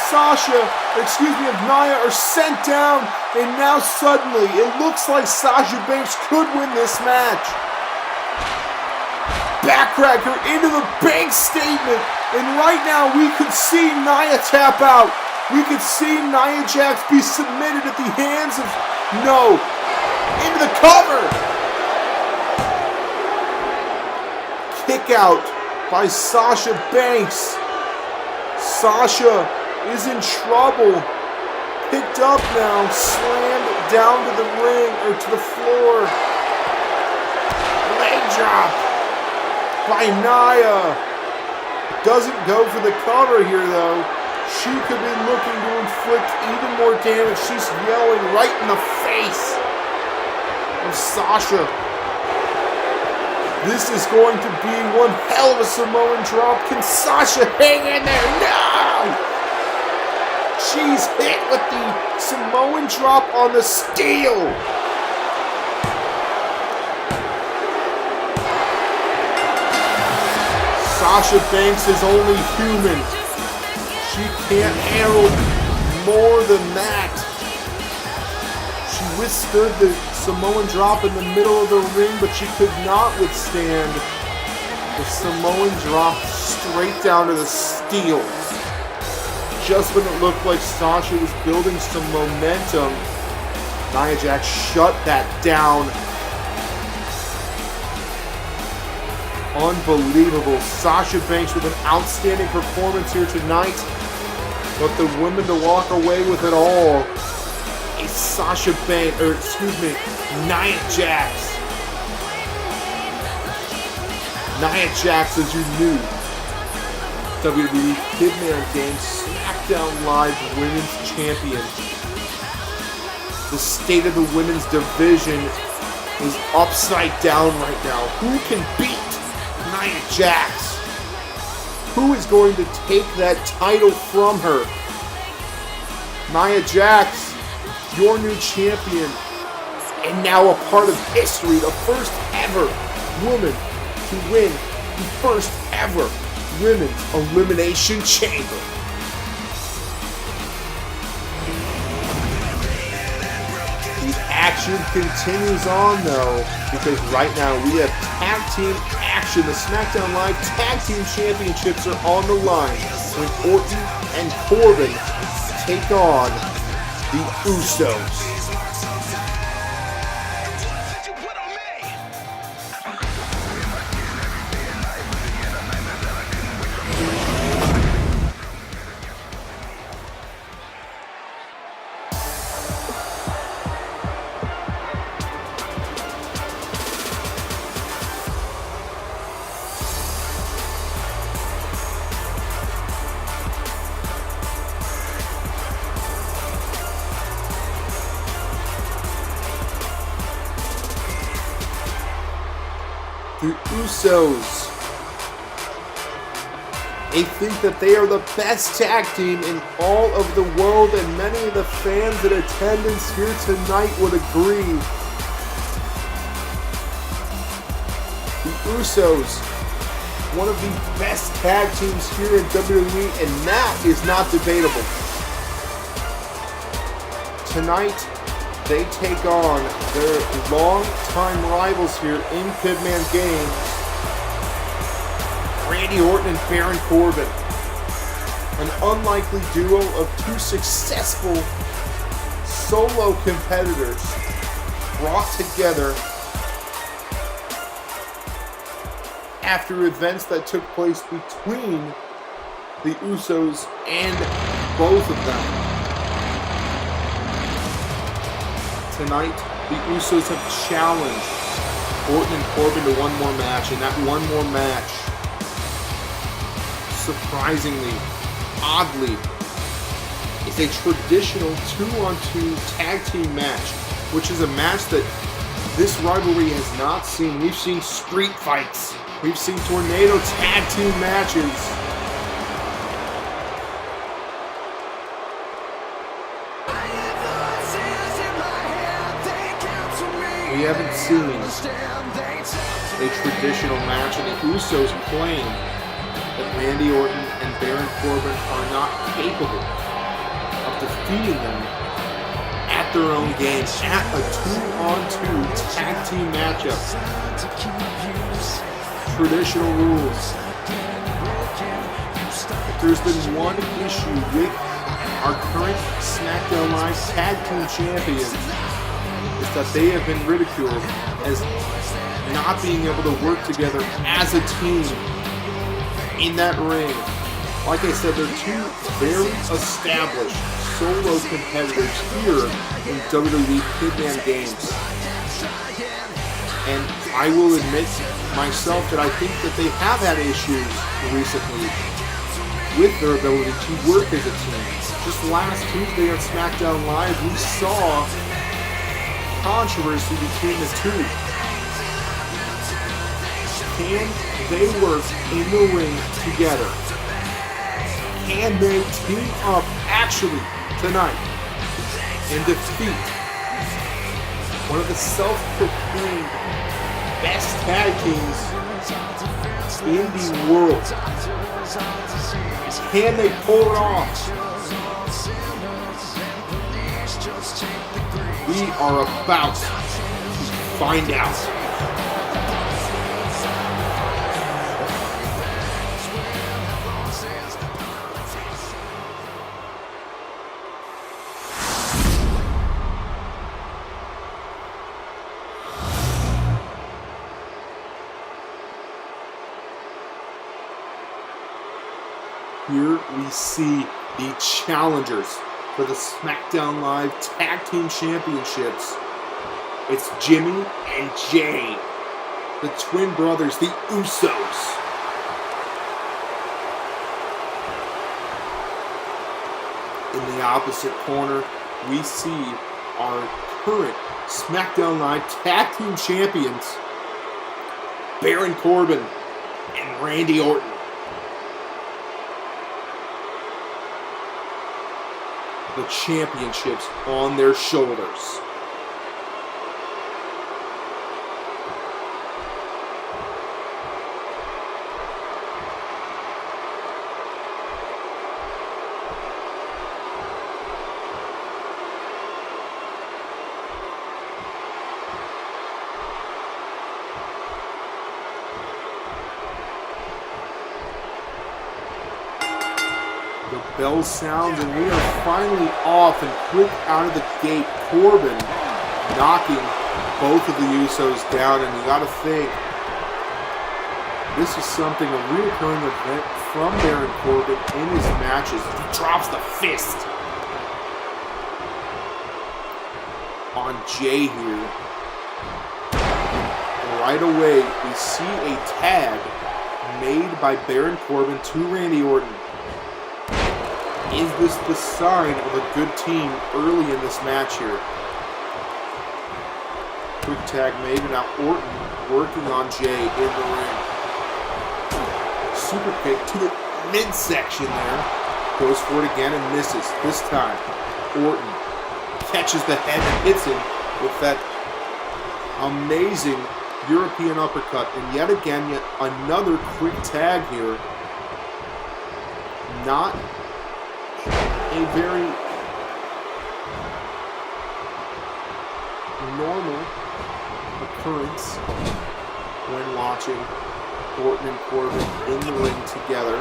of Nia are sent down, and now suddenly it looks like Sasha Banks could win this match. Backcracker into the Banks statement, and right now we could see Nia tap out. We could see Nia Jax be submitted at the hands of, no, into the cover. Kick out by Sasha Banks. Sasha is in trouble. Picked up now, slammed down to the ring, or to the floor. Leg drop by Nia. Doesn't go for the cover here though. She could be looking to inflict even more damage. She's yelling right in the face of Sasha. This is going to be one hell of a Samoan drop. Can Sasha hang in there? No! She's hit with the Samoan drop on the steel. Sasha Banks is only human. She can't handle more than that. She withstood the Samoan drop in the middle of the ring, but she could not withstand the Samoan drop straight down to the steel. Just when it looked like Sasha was building some momentum, Nia Jax shut that down. Unbelievable. Sasha Banks with an outstanding performance here tonight. But the women to walk away with it all is Nia Jax. Nia Jax, as you knew, WWE Pibman Games SmackDown Live Women's Champion. The state of the women's division is upside down right now. Who can beat Nia Jax? Who is going to take that title from her? Nia Jax, your new champion, and now a part of history, the first ever woman to win the first ever Women's Elimination Chamber. The action continues on though, because right now we have tag team action. The SmackDown Live Tag Team Championships are on the line when Orton and Corbin take on the Usos. The Usos, they think that they are the best tag team in all of the world, and many of the fans in attendance here tonight would agree. The Usos, one of the best tag teams here in WWE, and that is not debatable. Tonight, they take on their long-time rivals here in Pibman Games, Randy Orton and Baron Corbin. An unlikely duo of two successful solo competitors brought together after events that took place between the Usos and both of them. Tonight, the Usos have challenged Orton and Corbin to one more match, and that one more match, surprisingly, oddly, is a traditional 2-on-2 tag team match, which is a match that this rivalry has not seen. We've seen street fights. We've seen tornado tag team matches. We haven't seen a traditional match, and the Usos claim that Randy Orton and Baron Corbin are not capable of defeating them at their own game, at a 2-on-2 tag team matchup. Traditional rules. If there's been one issue with our current SmackDown Live Tag Team Champions, is that they have been ridiculed as not being able to work together as a team in that ring. Like I said, they're two very established solo competitors here in WWE Pibman Games. And I will admit myself that I think that they have had issues recently with their ability to work as a team. Just last Tuesday on SmackDown Live, we saw controversy between the two. Can they work in the ring together? Can they team up actually tonight and defeat one of the self-proclaimed best tag teams in the world? Can they pull it off? We are about to find out. Here we see the challengers for the SmackDown Live Tag Team Championships. It's Jimmy and Jay, the twin brothers, the Usos. In the opposite corner, we see our current SmackDown Live Tag Team Champions, Baron Corbin and Randy Orton. The championships on their shoulders. Bell sounds and we are finally off and quick out of the gate. Corbin knocking both of the Usos down, and you gotta think this is something, a recurring event from Baron Corbin in his matches. He drops the fist on Jay here. Right away we see a tag made by Baron Corbin to Randy Orton. Is this the sign of a good team early in this match here? Quick tag made, and now Orton working on Jay in the ring. Super kick to the midsection there. Goes for it again and misses. This time, Orton catches the head and hits him with that amazing European uppercut. And yet again, yet another quick tag here. Not a very normal occurrence when watching Orton and Corbin in the ring together.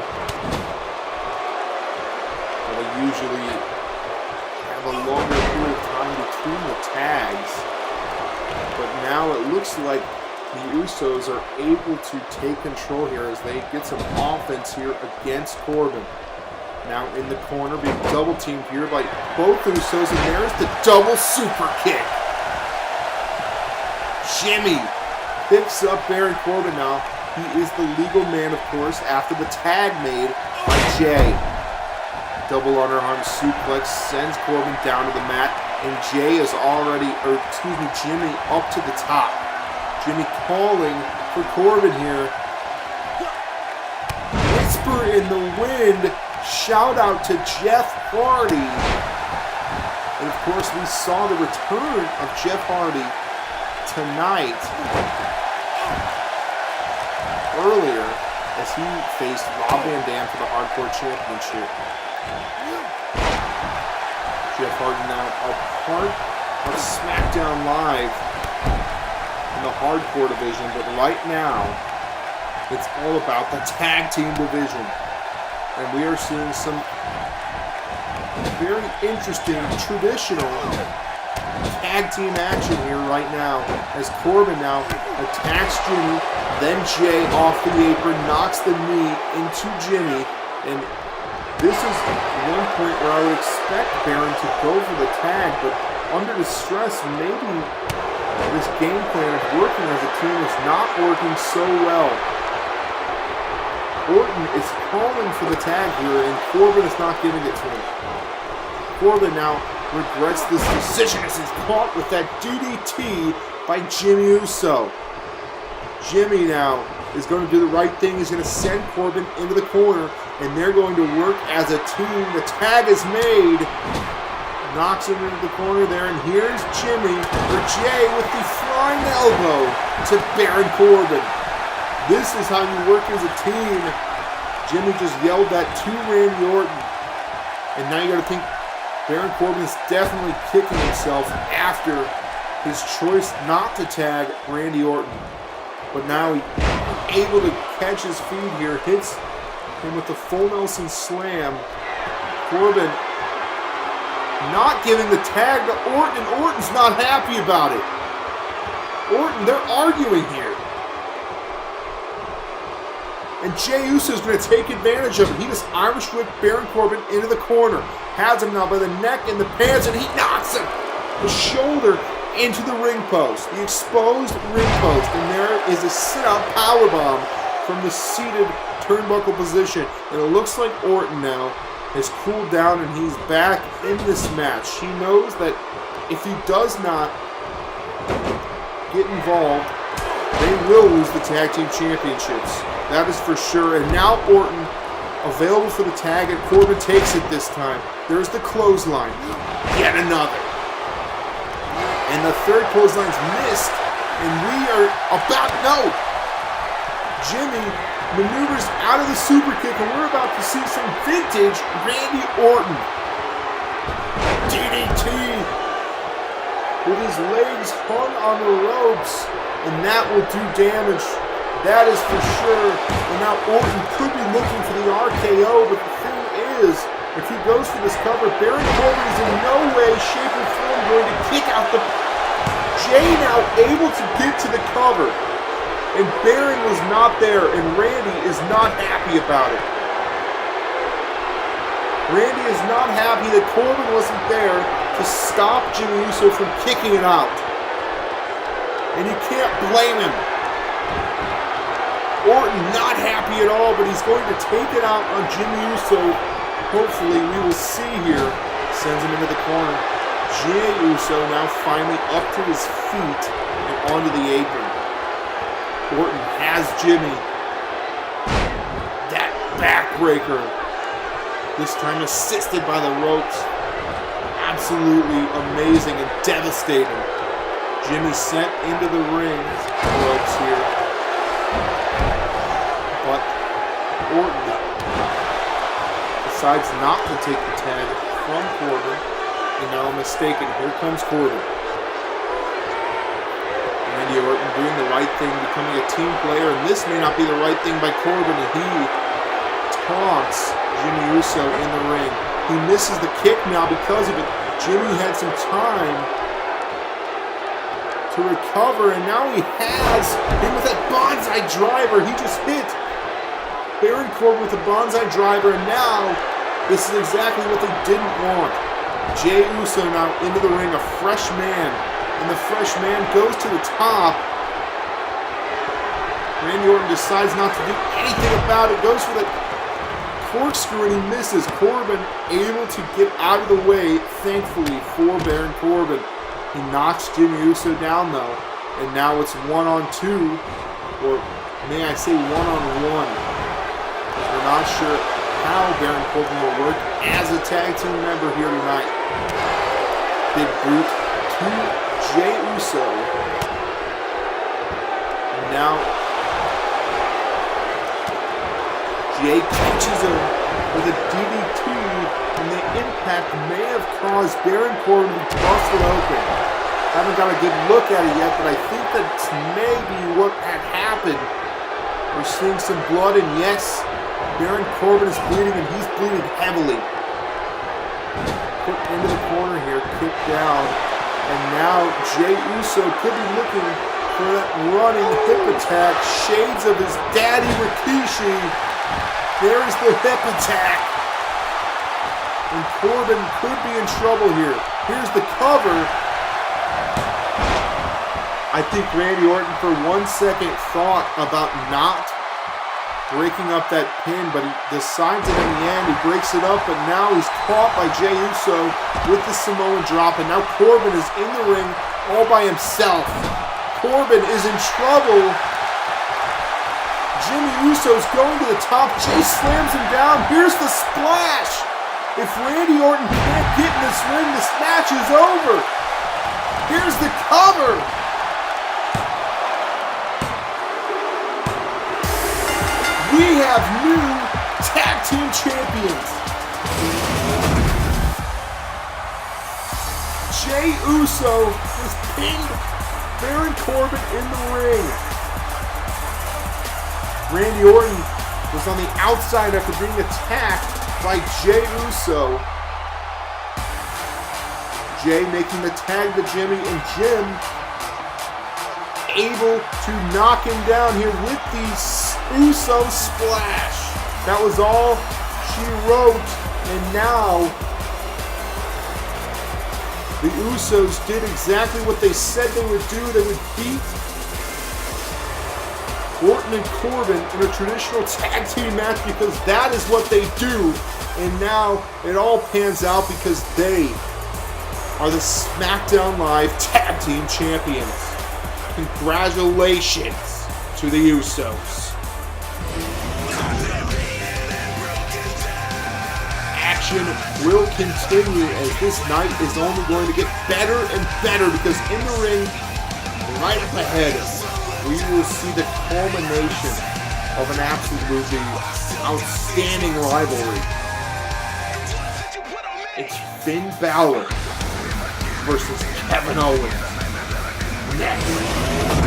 They usually have a longer period of time between the tags, but now it looks like the Usos are able to take control here as they get some offense here against Corbin. Now in the corner, being double teamed here by both Usos, and there's the double super kick. Jimmy picks up Baron Corbin now. He is the legal man, of course, after the tag made by Jay. Double underarm suplex sends Corbin down to the mat, and Jimmy up to the top. Jimmy calling for Corbin here. Whisper in the wind, shout out to Jeff Hardy. And of course, we saw the return of Jeff Hardy tonight, earlier, as he faced Rob Van Dam for the Hardcore Championship. Jeff Hardy now a part of SmackDown Live in the Hardcore division, but right now, it's all about the Tag Team division. And we are seeing some very interesting, traditional tag team action here right now, as Corbin now attacks Jimmy, then Jay off the apron, knocks the knee into Jimmy, and this is one point where I would expect Baron to go for the tag, but under the stress, maybe this game plan of working as a team is not working so well. Orton is calling for the tag here, and Corbin is not giving it to him. Corbin now regrets this decision as he's caught with that DDT by Jimmy Uso. Jimmy now is going to do the right thing. He's going to send Corbin into the corner, and they're going to work as a team. The tag is made. Knocks him into the corner there, and here's Jimmy, or Jay, with the flying elbow to Baron Corbin. This is how you work as a team. Jimmy just yelled that to Randy Orton. And now you got to think Baron Corbin is definitely kicking himself after his choice not to tag Randy Orton. But now he's able to catch his feet here, hits him with the full Nelson slam. Corbin not giving the tag to Orton, and Orton's not happy about it. Orton, they're arguing here. And Jey Uso is going to take advantage of it. He just Irish whipped Baron Corbin into the corner. Has him now by the neck and the pants, and he knocks him the shoulder into the ring post. The exposed ring post. And there is a sit-out powerbomb from the seated turnbuckle position. And it looks like Orton now has cooled down and he's back in this match. He knows that if he does not get involved, they will lose the tag team championships. That is for sure. And now Orton available for the tag, and Corbin takes it this time. There's the clothesline. Yet another. And the third clothesline's missed. And we are about, no! Jimmy maneuvers out of the super kick, and we're about to see some vintage Randy Orton. DDT with his legs hung on the ropes, and that will do damage. That is for sure. And now Orton could be looking for the RKO, but the thing is, if he goes for this cover, Baron Corbin is in no way, shape, or form going to kick out the... Jay now able to get to the cover. And Baron was not there, and Randy is not happy about it. Randy is not happy that Corbin wasn't there to stop Jimmy Uso from kicking it out. And you can't blame him. Orton not happy at all, but he's going to take it out on Jimmy Uso. Hopefully, we will see here. Sends him into the corner. Jey Uso now finally up to his feet and onto the apron. Orton has Jimmy. That backbreaker. This time assisted by the ropes. Absolutely amazing and devastating. Jimmy sent into the ring. Ropes here. But Orton decides not to take the tag from Corbin. And now I'm mistaken. Here comes Corbin. Randy Orton doing the right thing, becoming a team player. And this may not be the right thing by Corbin. And he taunts Jimmy Uso in the ring. He misses the kick now because of it. Jimmy had some time to recover. And now he has him with that bonsai driver. He just hit Baron Corbin with a bonsai driver, and now this is exactly what they didn't want. Jey Uso now into the ring, a fresh man, And the fresh man goes to the top. Randy Orton decides not to do anything about it. Goes for the corkscrew and he misses. Corbin able to get out of the way, thankfully, for Baron Corbin. He knocks Jimmy Uso down though. And now it's 1-on-2. Or may I say 1-on-1. We're not sure how Baron Corbin will work as a tag team member here tonight. Big boot to Jey Uso. And now Jey catches him with a DDT, and the impact may have caused Baron Corbin to be busted open. Haven't got a good look at it yet, but I think that's maybe what had happened. We're seeing some blood, and yes, Baron Corbin is bleeding, and he's bleeding heavily. Put into the corner here, kicked down, and now Jey Uso could be looking for that running hip attack. Shades of his daddy Rikishi. There's the hip attack. And Corbin could be in trouble here. Here's the cover. I think Randy Orton for 1 second thought about not breaking up that pin, but he decides it in the end. He breaks it up, but now he's caught by Jey Uso with the Samoan drop, and now Corbin is in the ring all by himself. Corbin is in trouble. Jimmy Uso's going to the top. Jey slams him down. Here's the splash. If Randy Orton can't get in this ring, this match is over. Here's the cover. We have new tag team champions. Jey Uso has pinned Baron Corbin in the ring. Randy Orton was on the outside after being attacked by Jey Uso. Jey making the tag to Jimmy, and Jim able to knock him down here with the Uso splash. That was all she wrote, and now the Usos did exactly what they said they would do. They would beat Orton and Corbin in a traditional tag team match because that is what they do. And now it all pans out because they are the SmackDown Live Tag Team Champions. Congratulations to the Usos. Action will continue as this night is only going to get better and better because in the ring, right up ahead, we will see the culmination of an absolutely outstanding rivalry. It's Finn Bálor versus Kevin Owens. Next.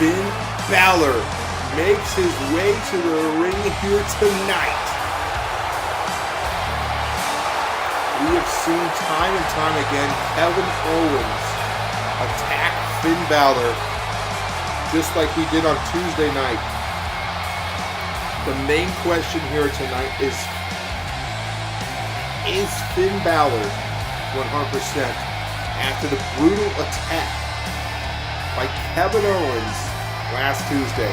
Finn Bálor makes his way to the ring here tonight. We have seen time and time again Kevin Owens attack Finn Bálor just like he did on Tuesday night. The main question here tonight is Finn Bálor 100% after the brutal attack by Kevin Owens last Tuesday?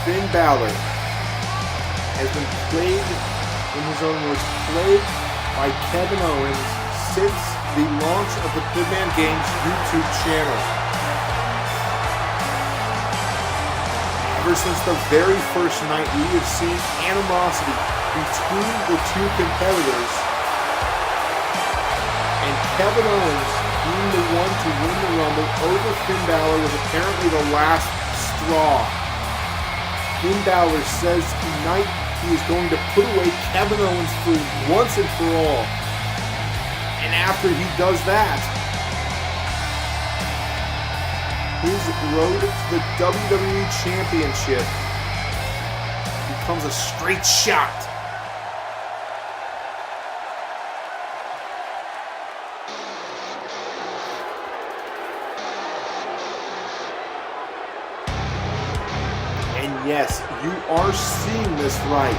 Finn Bálor has been plagued, in his own words, plagued by Kevin Owens since the launch of the Pibman Games YouTube channel. Ever since the very first night, we have seen animosity between the two competitors. And Kevin Owens, being the one to win the Rumble over Finn Bálor, was apparently the last straw. Finn Bálor says tonight he is going to put away Kevin Owens for once and for all. And after he does that, his road to the WWE Championship becomes a straight shot. And yes, you are seeing this right.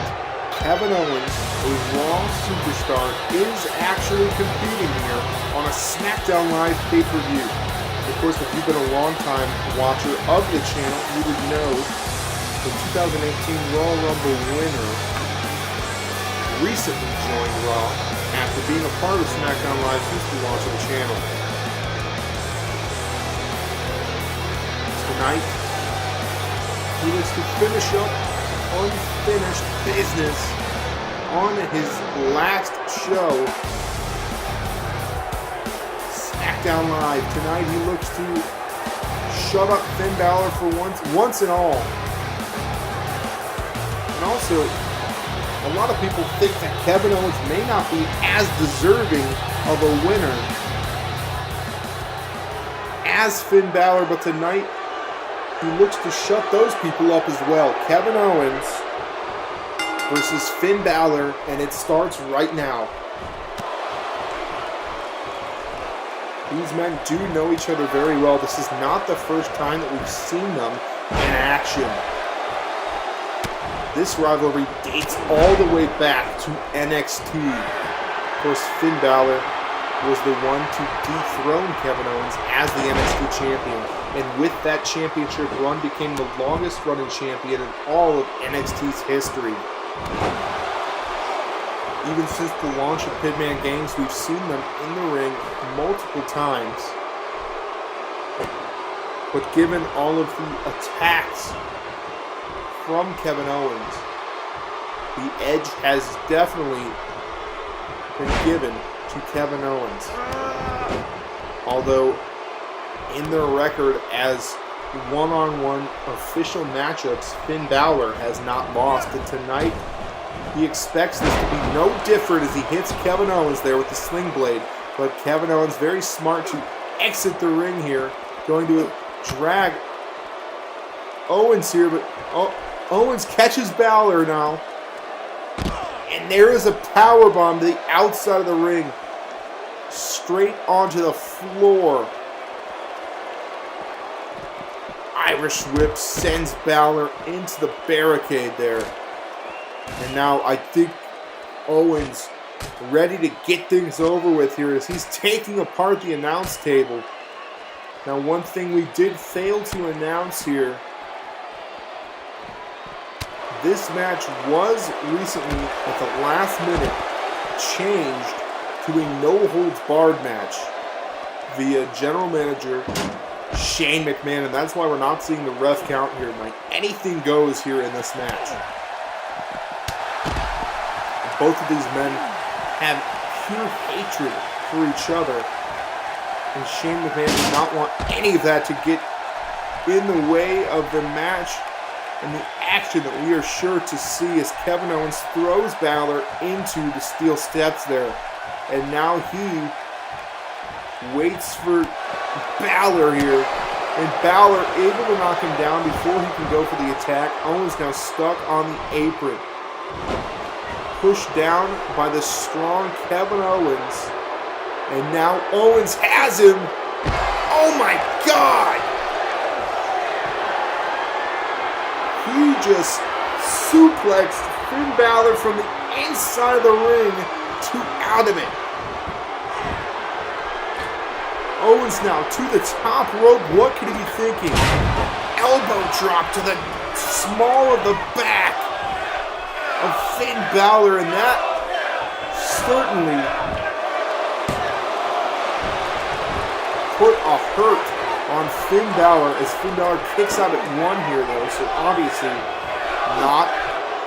Kevin Owens, a Raw superstar, is actually competing here on a SmackDown Live pay-per-view. Of course, if you've been a long-time watcher of the channel, you would know the 2018 Royal Rumble winner recently joined Raw after being a part of SmackDown Live since the launch of the channel. Tonight, he looks to finish up unfinished business on his last show, SmackDown Live. Tonight he looks to shut up Finn Bálor for once and all. And also, a lot of people think that Kevin Owens may not be as deserving of a winner as Finn Bálor, but tonight he looks to shut those people up as well. Kevin Owens versus Finn Bálor, and it starts right now. These men do know each other very well. This is not the first time that we've seen them in action. This rivalry dates all the way back to NXT. Of course, Finn Bálor was the one to dethrone Kevin Owens as the NXT champion, and with that championship run became the longest running champion in all of NXT's history. Even since the launch of Pibman Games, we've seen them in the ring multiple times. But given all of the attacks from Kevin Owens, the edge has definitely been given to Kevin Owens. Although in their record as one-on-one official matchups, Finn Bálor has not lost, and tonight he expects this to be no different as he hits Kevin Owens there with the sling blade. But Kevin Owens very smart to exit the ring here, going to drag Owens here, but Owens catches Bálor now. And there is a powerbomb to the outside of the ring, straight onto the floor. Irish whip sends Bálor into the barricade there. And now I think Owens ready to get things over with here as he's taking apart the announce table. Now, one thing we did fail to announce here, this match was recently, at the last minute, changed to a no-holds-barred match via General Manager Shane McMahon, and that's why we're not seeing the ref count here. Like, anything goes here in this match. And both of these men have pure hatred for each other, and Shane McMahon does not want any of that to get in the way of the match and the action that we are sure to see as Kevin Owens throws Bálor into the steel steps there. And now he waits for Bálor here, and Bálor able to knock him down before he can go for the attack. Owens now stuck on the apron, pushed down by the strong Kevin Owens, and now Owens has him. Oh my God! He just suplexed Finn Bálor from the inside of the ring to out of it. Owens now to the top rope. What could he be thinking? Elbow drop to the small of the back of Finn Bálor, and that certainly put a hurt on Finn Bálor as Finn Bálor kicks out at 1 here, though, so obviously not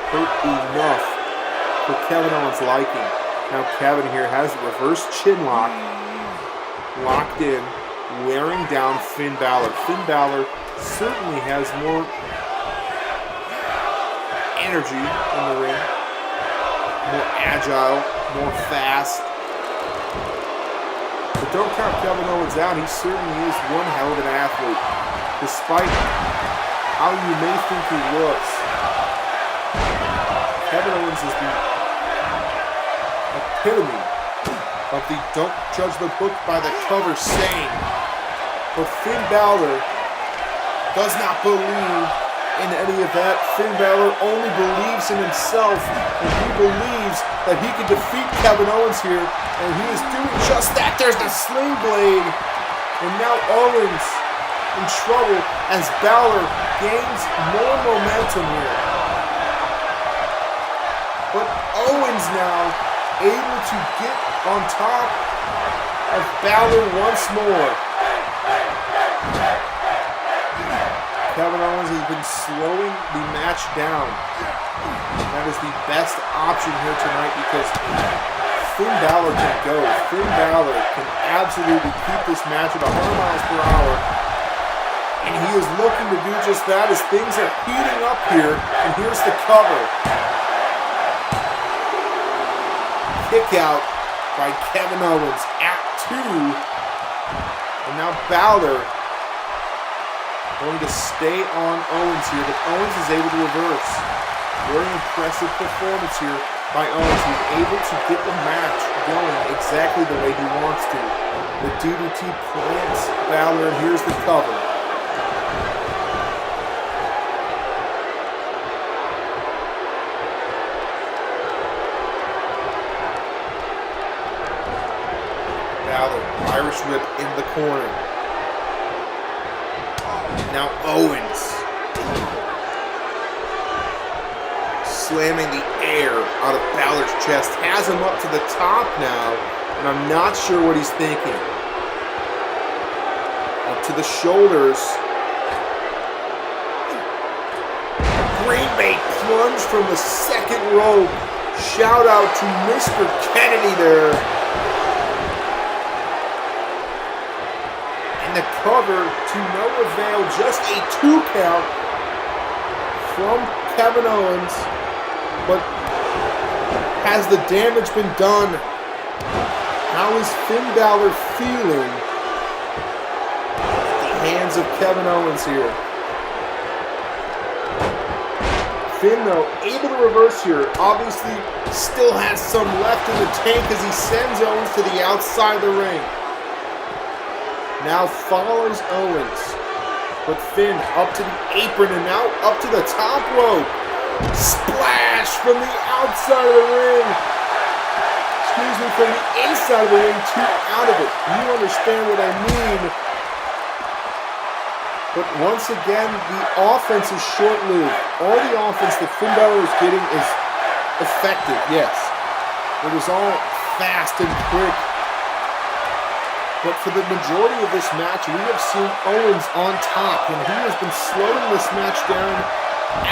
hurt enough for Kevin Owens' liking. Now Kevin here has a reverse chin lock, locked in, wearing down Finn Bálor. Finn Bálor certainly has more energy in the ring, more agile, more fast. But don't count Kevin Owens out. He certainly is one hell of an athlete. Despite how you may think he looks, Kevin Owens is the epitome of the don't judge the book by the cover saying. But Finn Bálor does not believe in any of that. Finn Bálor only believes in himself, and he believes that he can defeat Kevin Owens here, and he is doing just that. There's the sling blade, and now Owens in trouble as Bálor gains more momentum here. But Owens now able to get on top of Bálor once more. Kevin Owens has been slowing the match down. That is the best option here tonight because Finn Bálor can go. Finn Bálor can absolutely keep this match at 100 miles per hour. And he is looking to do just that as things are heating up here. And here's the cover. Kick out by Kevin Owens at 2. And now Bálor going to stay on Owens here, but Owens is able to reverse. Very impressive performance here by Owens. He's able to get the match going exactly the way he wants to. The DDT plants Bálor, and here's the cover. Bálor, Irish whip in the corner. Now Owens slamming the air out of Bálor's chest, has him up to the top now, and I'm not sure what he's thinking. Up to the shoulders. Green Bay plunge from the second rope. Shout out to Mr. Kennedy there. The cover to no avail, just a 2 count from Kevin Owens, but has the damage been done? How is Finn Bálor feeling at the hands of Kevin Owens here? Finn, though, able to reverse here, obviously still has some left in the tank as he sends Owens to the outside of the ring. Now follows Owens, but Finn up to the apron and now up to the top rope. Splash from the outside of the ring. Excuse me, from the inside of the ring to out of it. You understand what I mean. But once again, the offense is short-lived. All the offense that Finn Bálor is getting is effective, yes. It was all fast and quick. But for the majority of this match, we have seen Owens on top, and he has been slowing this match down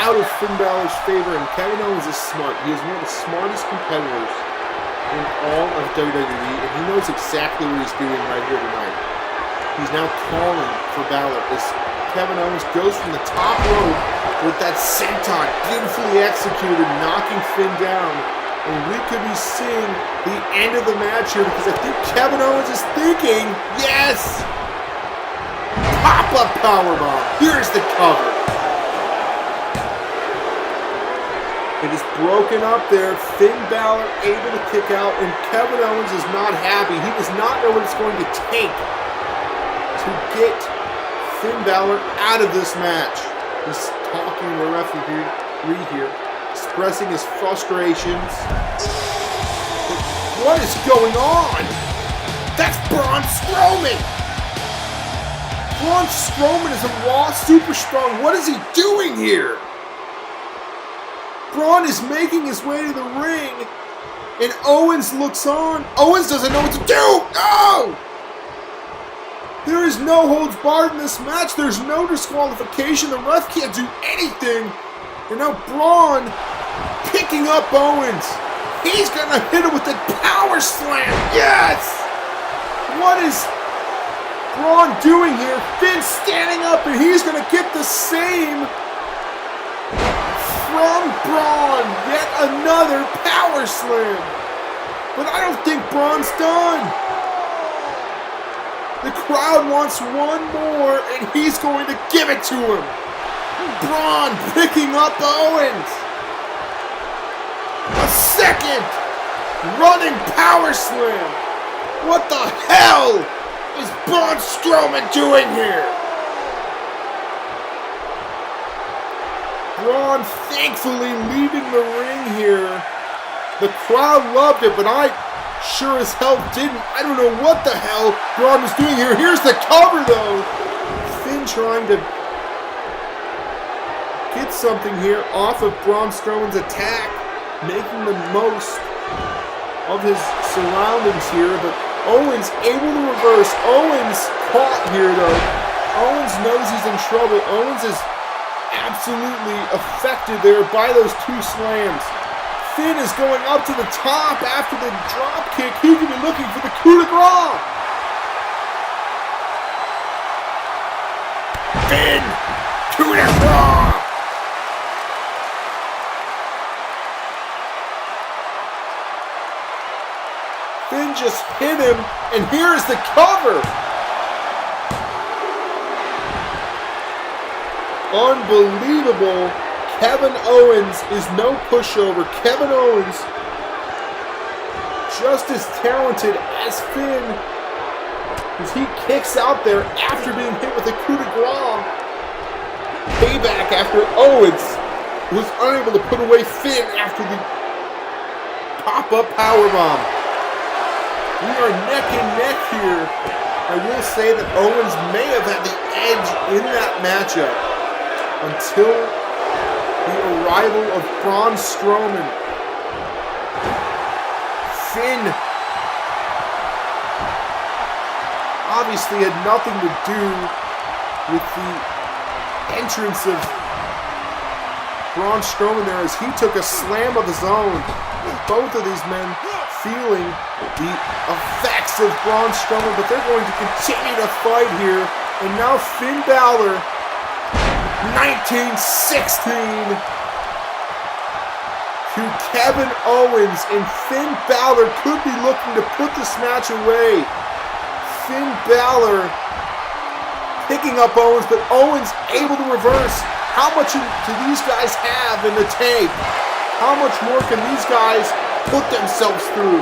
out of Finn Bálor's favor, and Kevin Owens is smart. He is one of the smartest competitors in all of WWE, and he knows exactly what he's doing right here tonight. He's now calling for Bálor as Kevin Owens goes from the top rope with that senton beautifully executed, knocking Finn down. And we could be seeing the end of the match here because I think Kevin Owens is thinking, yes! Pop-up powerbomb. Here's the cover. It is broken up there. Finn Bálor able to kick out, and Kevin Owens is not happy. He does not know what it's going to take to get Finn Bálor out of this match. He's talking to the referee here, expressing his frustrations. What is going on? That's Braun Strowman! Braun Strowman is a Raw super strong. What is he doing here? Braun is making his way to the ring, and Owens looks on. Owens doesn't know what to do! No! There is no holds barred in this match. There's no disqualification. The ref can't do anything. And now Braun picking up Owens. He's going to hit him with the power slam. Yes! What is Braun doing here? Finn standing up, and he's going to get the same from Braun. Yet another power slam. But I don't think Braun's done. The crowd wants one more, and he's going to give it to him. Braun picking up Owens. A second running power slam. What the hell is Braun Strowman doing here? Braun thankfully leaving the ring here. The crowd loved it, but I sure as hell didn't. I don't know what the hell Braun was doing here. Here's the cover, though. Finn trying to get something here off of Braun Strowman's attack, making the most of his surroundings here, but Owens able to reverse. Owens caught here, though. Owens knows he's in trouble. Owens is absolutely affected there by those two slams. Finn is going up to the top after the drop kick. He could be looking for the coup de grace. Finn, coup de grace. Finn just hit him, and here's the cover. Unbelievable. Kevin Owens is no pushover. Kevin Owens, just as talented as Finn, as he kicks out there after being hit with a coup de grace. Payback after Owens was unable to put away Finn after the pop-up powerbomb. We are neck and neck here. I will say that Owens may have had the edge in that matchup until the arrival of Braun Strowman. Finn obviously had nothing to do with the entrance of Braun Strowman there, as he took a slam of his own. Both of these men feeling the effects of Braun Strowman, but they're going to continue to fight here. And now Finn Bálor, 1916 to Kevin Owens, and Finn Bálor could be looking to put this match away. Finn Bálor picking up Owens, but Owens able to reverse. How much do these guys have in the tank? How much more can these guys put themselves through?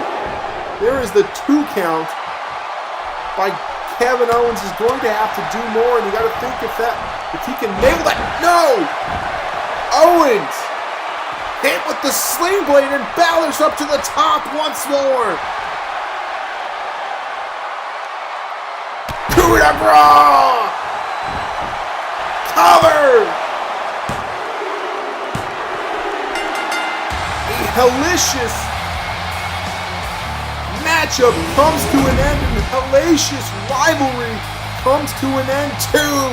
There is the 2 count by Kevin Owens. Is going to have to do more, and you got to think if he can nail that. No! Owens hit with the sling blade, and Bálor's up to the top once more. Coup de grace! Cover! A hellacious matchup comes to an end, and the hellacious rivalry comes to an end too.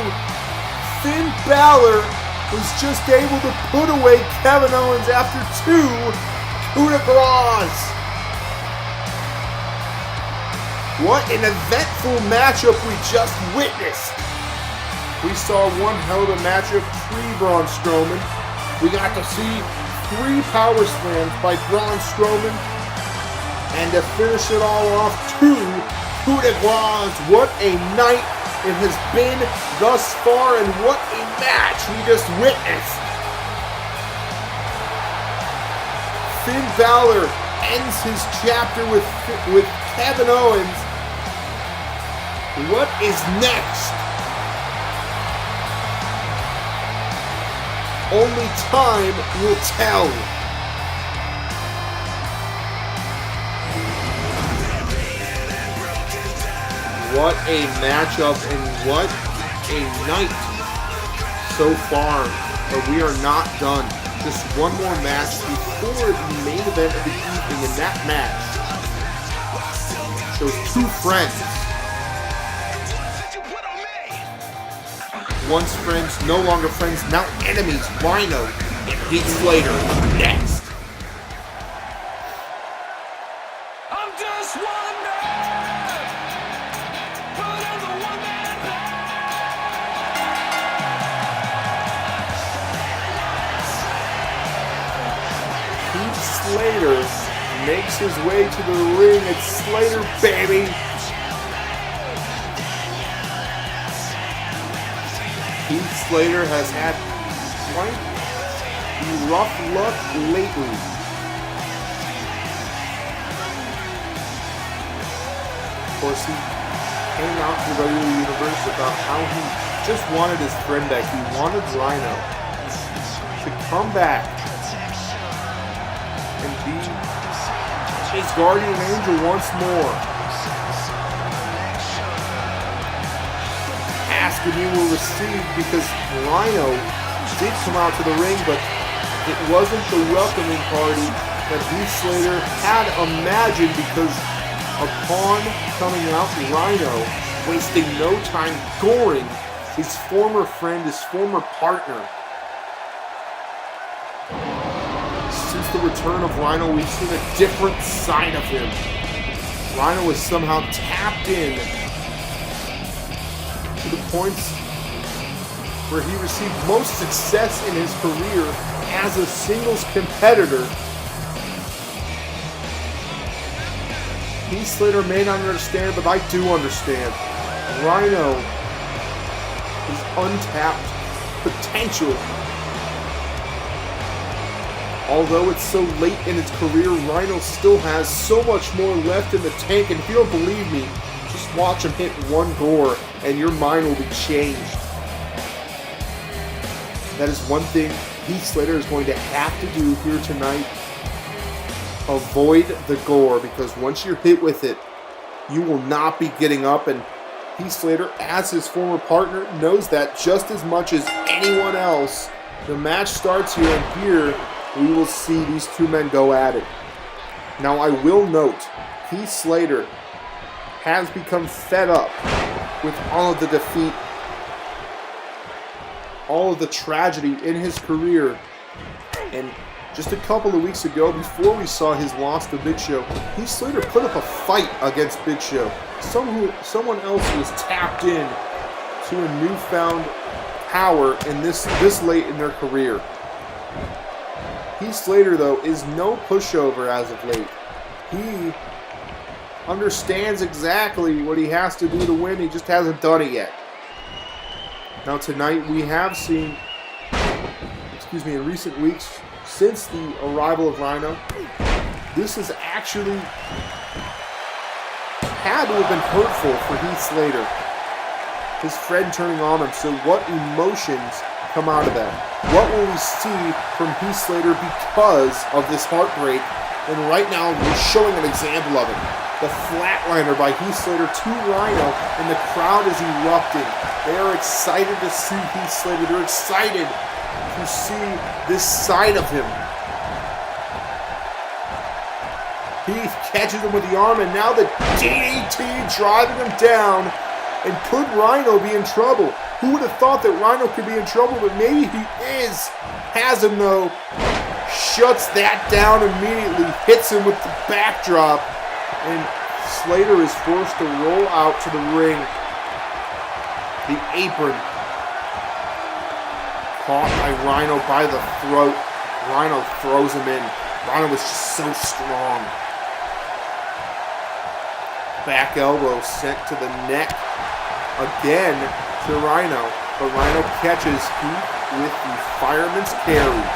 Finn Bálor was just able to put away Kevin Owens after 2 coup de grace. What an eventful matchup we just witnessed. We saw one hell of a matchup pre-Braun Strowman. We got to see 3 power slams by Braun Strowman. And to finish it all off, 2 coup de grace. What a night it has been thus far, and what a match we just witnessed. Finn Bálor ends his chapter with Kevin Owens. What is next? Only time will tell. What a matchup and what a night so far. But we are not done. Just one more match before the main event of the evening, and that match shows 2 friends Once friends, no longer friends, now enemies. Rhyno and Heath Slater next. I'm just one man, but I'm the one man Heath Slater makes his way to the ring. It's Slater, baby. Heath Slater has had quite the rough luck lately. Of course, he came out to the WWE Universe about how he just wanted his friend back. He wanted Rhyno to come back and be his guardian angel once more. Ask and you will receive, because Rhyno did come out to the ring, but it wasn't the welcoming party that Heath Slater had imagined, because upon coming out, Rhyno, wasting no time goring his former friend, his former partner. Since the return of Rhyno, we've seen a different side of him. Rhyno is somehow tapped in to the points where he received most success in his career as a singles competitor. Heath Slater may not understand, but I do understand. Rhyno is untapped potential. Although it's so late in his career, Rhyno still has so much more left in the tank, and if you don't believe me, just watch him hit one gore and your mind will be changed. That is one thing Heath Slater is going to have to do here tonight. Avoid the gore, because once you're hit with it, you will not be getting up, and Heath Slater, as his former partner, knows that just as much as anyone else. The match starts here, and here we will see these two men go at it. Now, I will note, Heath Slater has become fed up with all of the defeat, all of the tragedy in his career. And just a couple of weeks ago, before we saw his loss to Big Show, Heath Slater put up a fight against Big Show. Someone else was tapped in to a newfound power in this late in their career. Heath Slater, though, is no pushover as of late. He understands exactly what he has to do to win. He just hasn't done it yet. Now tonight we have seen, in recent weeks, since the arrival of Rhyno, this has actually had to have been hurtful for Heath Slater. His friend turning on him, so what emotions come out of that? What will we see from Heath Slater because of this heartbreak? And right now we're showing an example of it. The flatliner by Heath Slater to Rhyno, and the crowd is erupting. They are excited to see Heath Slater. They're excited to see this side of him. Heath catches him with the arm, and now the DDT driving him down. And could Rhyno be in trouble? Who would have thought that Rhyno could be in trouble, but maybe he is. Has him though. Shuts that down immediately. Hits him with the backdrop. And Slater is forced to roll out to the ring. The apron. Caught by Rhyno by the throat. Rhyno throws him in. Rhyno was just so strong. Back elbow sent to the neck. Again to Rhyno. But Rhyno catches Heath with the fireman's carry.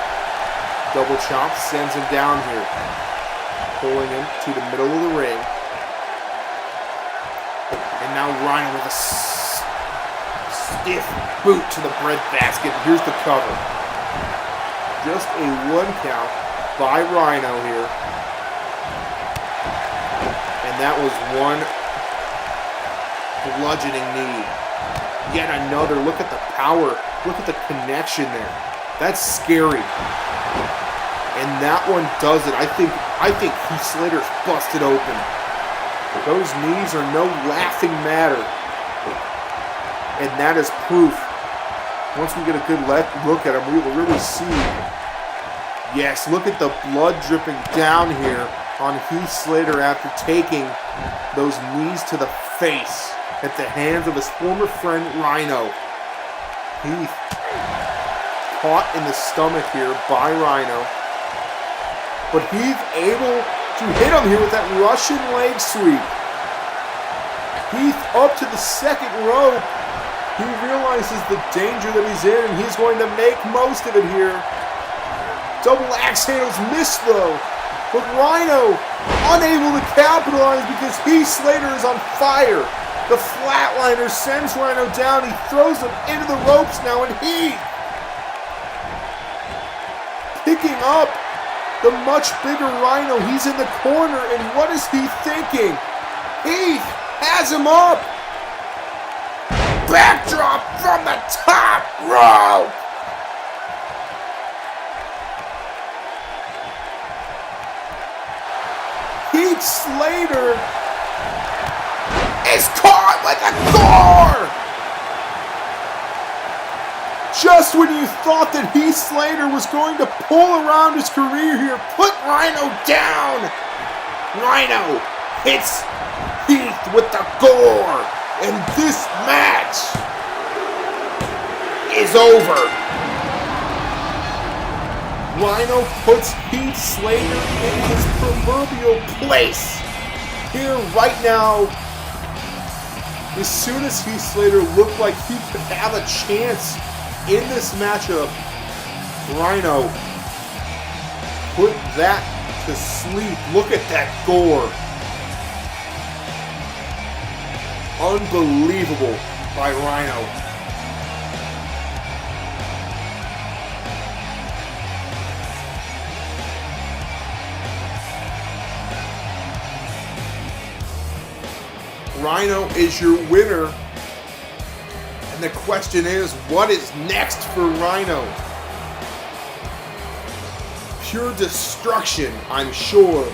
Double chop sends him down here. Pulling him to the middle of the ring. And now Rhyno with a stiff boot to the breadbasket. Here's the cover. Just a 1 count by Rhyno here. And that was one bludgeoning knee. Yet another. Look at the power. Look at the connection there. That's scary. And that one does it. I think Heath Slater's busted open. Those knees are no laughing matter. And that is proof Once we get a good look at him, we will really see. Yes, look at the blood dripping down here on Heath Slater after taking those knees to the face at the hands of his former friend Rhyno. Heath caught in the stomach here by Rhyno. But Heath able to hit him here with that Russian leg sweep. Heath up to the second rope. He realizes the danger that he's in, and he's going to make most of it here. Double axe handles missed though. But Rhyno unable to capitalize because Heath Slater is on fire. The flatliner sends Rhyno down. He throws him into the ropes now, and Heath picking up the much bigger Rhyno. He's in the corner, and what is he thinking? Heath has him up. Backdrop from the top rope. Heath Slater is caught with a gore. Just when you thought that Heath Slater was going to pull around his career here, put Rhyno down. Rhyno hits Heath with the gore, and this match is over. Rhyno puts Heath Slater in his proverbial place here right now. As soon as Heath Slater looked like he could have a chance in this matchup, Rhyno put that to sleep. Look at that gore. Unbelievable by Rhyno. Rhyno is your winner. And the question is, what is next for Rhyno? Pure destruction, I'm sure.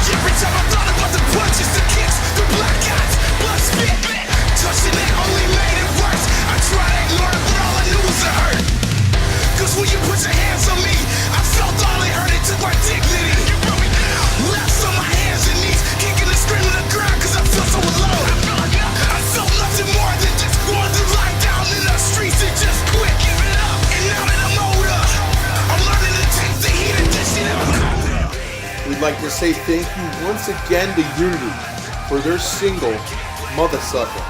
Every time I thought about the punches, the kicks, the black eyes, blood spit, touching it only made it worse. I tried to ignore it, but all I knew was it hurt. Cause when you put your hands on me, I felt all it hurt. It took my dignity. You brought me down. Left on my hands and knees, kicking and screaming the ground cause I felt so alone. I felt nothing more than just wanted to lie down in the streets and just quit. Give it up. And now that I'm older, I'm learning to take the heat and this shit out. We'd like to say thank you once again to Unity for their single, Mothasucka,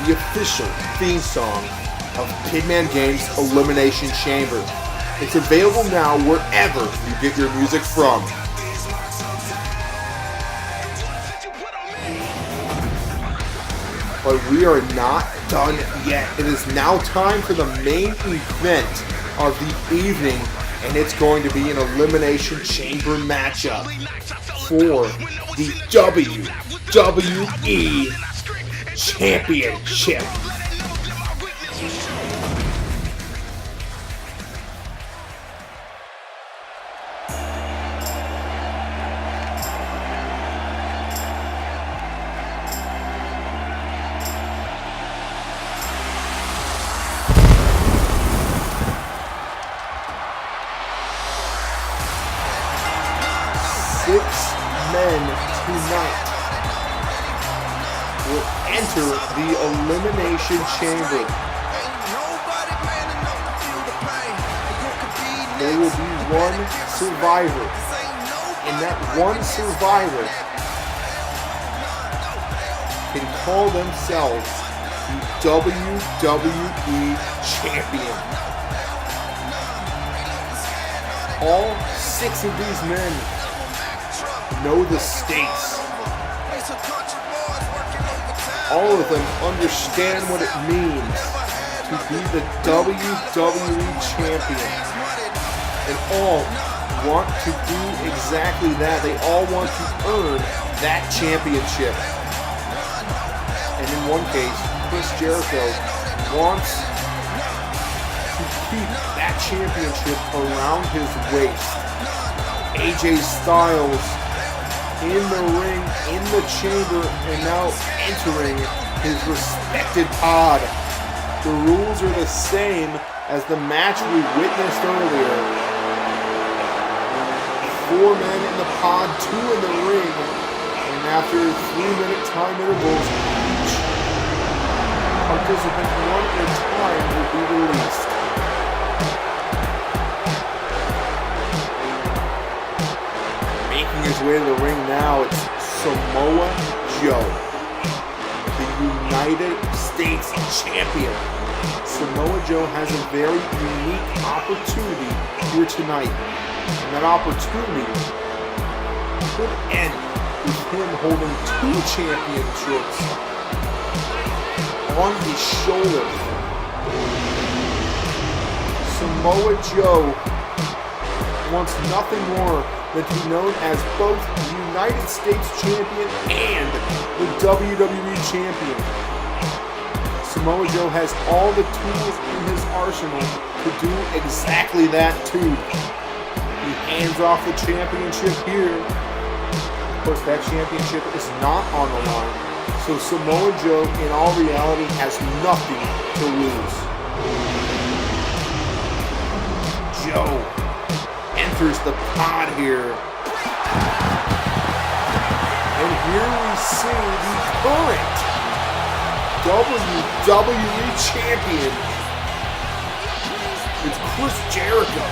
the official theme song of Pibman Games Elimination Chamber. It's available now wherever you get your music from. But we are not done yet. It is now time for the main event of the evening, and it's going to be an Elimination Chamber matchup for the WWE Championship. Men tonight will enter the Elimination Chamber. There will be one survivor, and that one survivor can call themselves the WWE Champion. All 6 of these men know the stakes. All of them understand what it means to be the WWE Champion. And all want to do exactly that. They all want to earn that championship. And in one case, Chris Jericho wants to keep that that championship around his waist. AJ Styles in the ring, in the chamber, and now entering his respected pod. The rules are the same as the match we witnessed earlier. 4 men in the pod, 2 in the ring, and after 3-minute time intervals, each participant one at a time will be released. Making his way to the ring now, it's Samoa Joe, the United States Champion. Samoa Joe has a very unique opportunity here tonight, and that opportunity could end with him holding 2 championships on his shoulder. Samoa Joe wants nothing more than to be known as both the United States Champion and the WWE Champion. Samoa Joe has all the tools in his arsenal to do exactly that too. He hands off the championship here. Of course, that championship is not on the line, so Samoa Joe, in all reality, has nothing to lose. Joe enters the pod here. And here we see the current WWE Champion. It's Chris Jericho.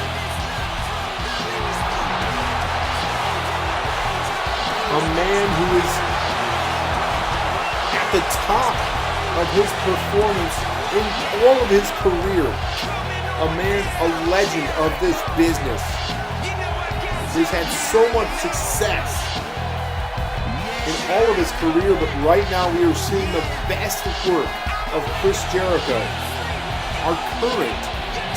A man who is at the top of his performance in all of his career. A man, a legend of this business. He's had so much success in all of his career, but right now we are seeing the best work of Chris Jericho, our current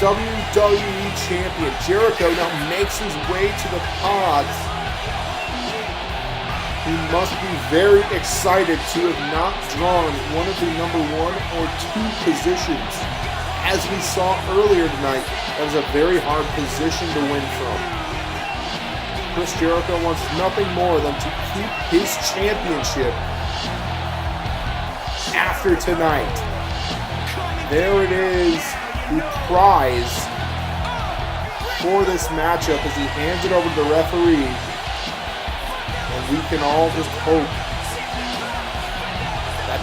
WWE Champion. Jericho now makes his way to the pods. He must be very excited to have not drawn one of the number 1 or 2 positions. As we saw earlier tonight, that was a very hard position to win from. Chris Jericho wants nothing more than to keep his championship after tonight. There it is, the prize for this matchup as he hands it over to the referee. And we can all just hope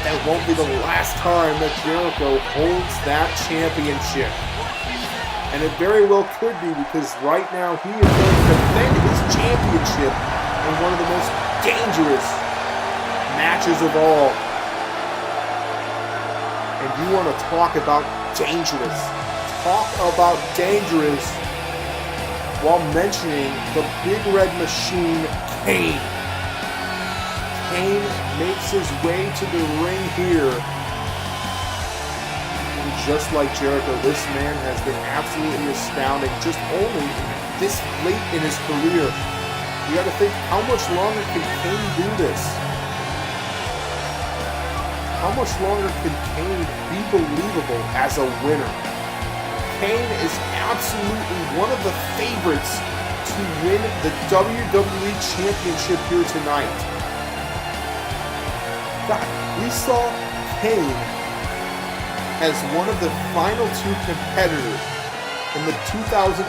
that won't be the last time that Jericho holds that championship. And it very well could be, because right now he is going to defend his championship in one of the most dangerous matches of all. And you want to talk about dangerous. Talk about dangerous while mentioning the Big Red Machine, Kane. Kane makes his way to the ring here. And just like Jericho, this man has been absolutely astounding. Just only this late in his career. You got to think, how much longer can Kane do this? How much longer can Kane be believable as a winner? Kane is absolutely one of the favorites to win the WWE Championship here tonight. God, we saw Kane as one of the final 2 competitors in the 2018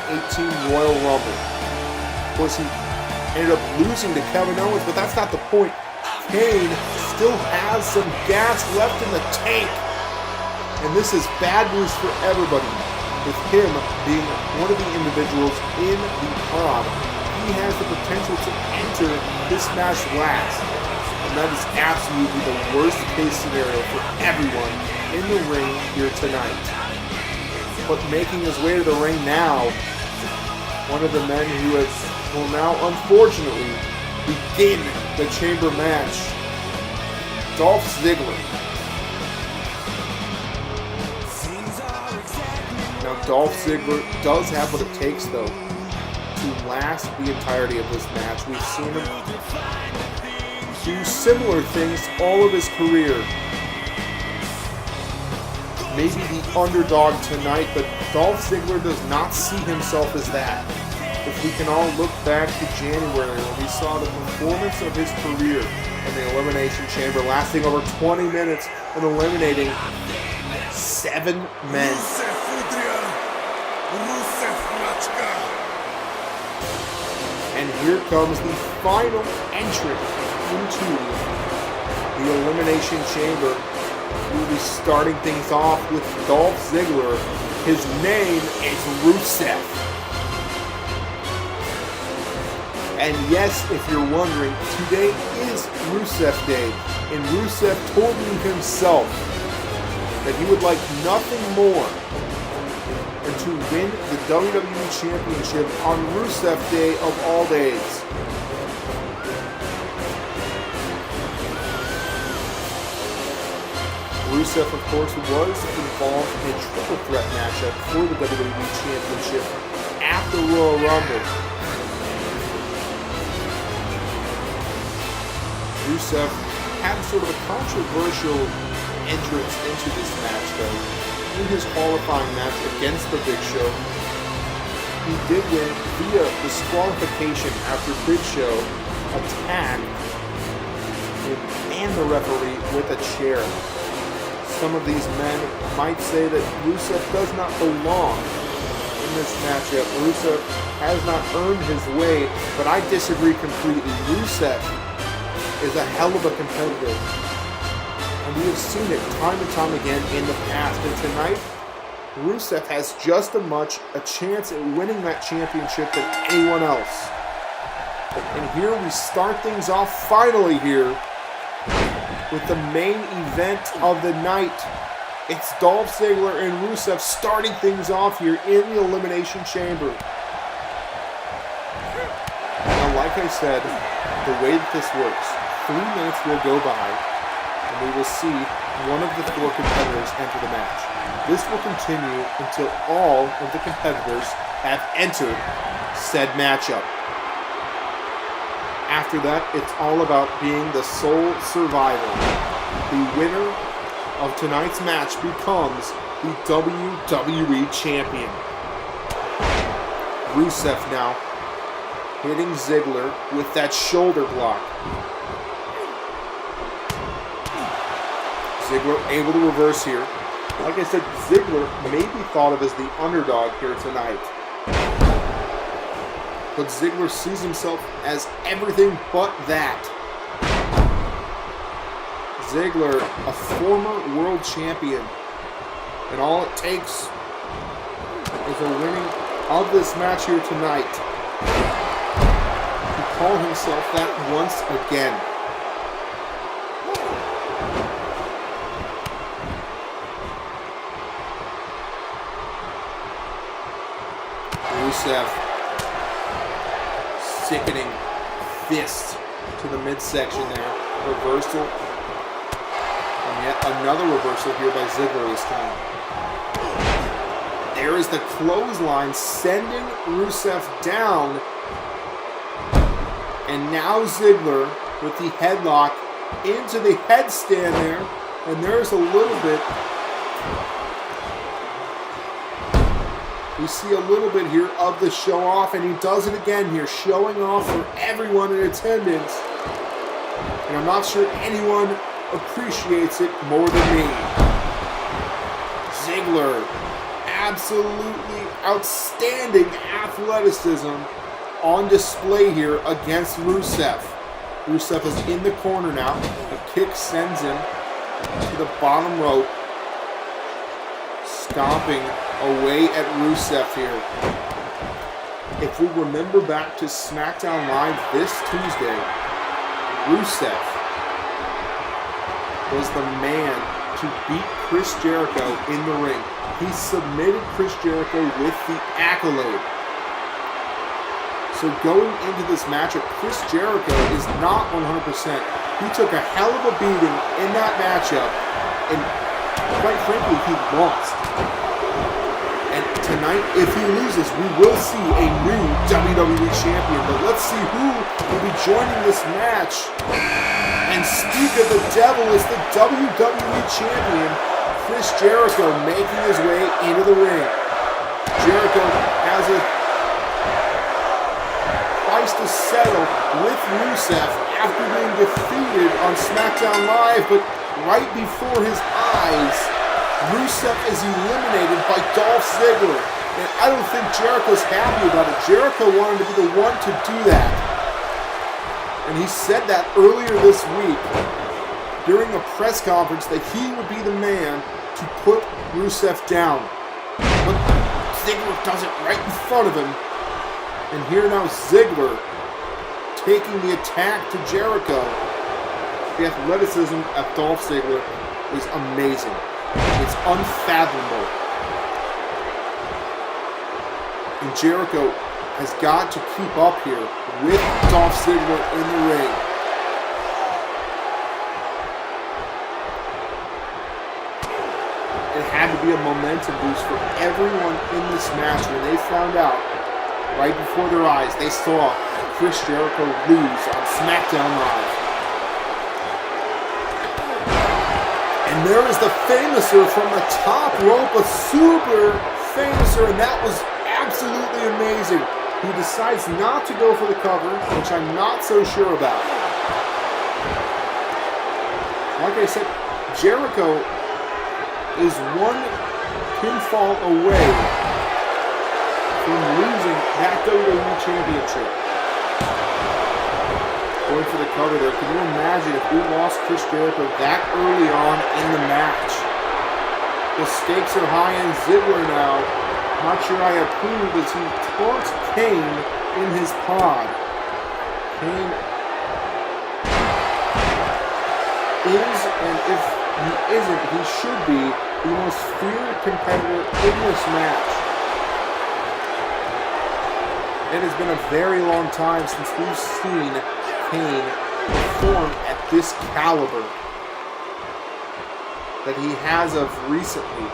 Royal Rumble. Of course, he ended up losing to Kevin Owens, but that's not the point. Kane still has some gas left in the tank. And this is bad news for everybody. With him being one of the individuals in the pod, he has the potential to enter this match last. And that is absolutely the worst case scenario for everyone in the ring here tonight. But making his way to the ring now, one of the men who will now unfortunately begin the chamber match, Dolph Ziggler. Now Dolph Ziggler does have what it takes though to last the entirety of this match. We've seen him do similar things all of his career. maybe the underdog tonight, but Dolph Ziggler does not see himself as that. If we can all look back to January when we saw the performance of his career in the Elimination Chamber, lasting over 20 minutes and eliminating 7 men. And here comes the final entrant into the Elimination Chamber. We'll be starting things off with Dolph Ziggler. His name is Rusev. And yes, if you're wondering, today is Rusev Day. And Rusev told me himself that he would like nothing more than to win the WWE Championship on Rusev Day of all days. Rusev, of course, was involved in a triple threat matchup for the WWE Championship at the Royal Rumble. Rusev had sort of a controversial entrance into this match, though. In his qualifying match against the Big Show, he did win via disqualification after Big Show attacked him and the referee with a chair. Some of these men might say that Rusev does not belong in this matchup. Rusev has not earned his way, but I disagree completely. Rusev is a hell of a competitor, and we have seen it time and time again in the past. And tonight, Rusev has just as much a chance at winning that championship than anyone else. And here we start things off finally here with the main event of the night. It's Dolph Ziggler and Rusev starting things off here in the Elimination Chamber. Now, like I said, the way that this works, 3 minutes will go by, and we will see one of the 4 competitors enter the match. This will continue until all of the competitors have entered said matchup. After that, it's all about being the sole survivor. The winner of tonight's match becomes the WWE Champion. Rusev now hitting Ziggler with that shoulder block. Ziggler able to reverse here. Like I said, Ziggler may be thought of as the underdog here tonight. But Ziggler sees himself as everything but that. Ziggler, a former world champion, and all it takes is a winning of this match here tonight to call himself that once again. Rusev, sickening fist to the midsection there. Reversal. And yet another reversal here by Ziggler this time. There is the clothesline sending Rusev down. And now Ziggler with the headlock into the headstand there. And there's a little bit. We see a little bit here of the show off, and he does it again here, showing off for everyone in attendance. And I'm not sure anyone appreciates it more than me. Ziggler, absolutely outstanding athleticism on display here against Rusev. Rusev is in the corner now. A kick sends him to the bottom rope. Stomping away at Rusev here. If we remember back to SmackDown Live this Tuesday, Rusev was the man to beat Chris Jericho in the ring. He submitted Chris Jericho with the accolade. So going into this matchup, Chris Jericho is not 100%. He took a hell of a beating in that matchup, and quite frankly, he lost. And tonight, if he loses, we will see a new WWE Champion. But let's see who will be joining this match. And speak of the devil, is the WWE Champion, Chris Jericho making his way into the ring. Jericho has a price to settle with Rusev after being defeated on SmackDown Live, but right before his eyes, Rusev is eliminated by Dolph Ziggler. And I don't think Jericho's happy about it. Jericho wanted to be the one to do that. And he said that earlier this week during a press conference that he would be the man to put Rusev down. But Ziggler does it right in front of him. And here now Ziggler taking the attack to Jericho. The athleticism of Dolph Ziggler is amazing. It's unfathomable. And Jericho has got to keep up here with Dolph Ziggler in the ring. It had to be a momentum boost for everyone in this match when they found out, right before their eyes, they saw Chris Jericho lose on SmackDown Live. And there is the famouser from the top rope, a super famouser, and that was absolutely amazing. He decides not to go for the cover, which I'm not so sure about. Like I said, Jericho is one pinfall away from losing that WWE Championship. Going for the cover there. Can you imagine if we lost Chris Jericho that early on in the match? The stakes are high in Ziggler now. Not sure I approve as he taunts Kane in his pod. Kane is, and if he isn't, he should be, the most feared competitor in this match. It has been a very long time since we've seen Kane perform at this caliber that he has of recently.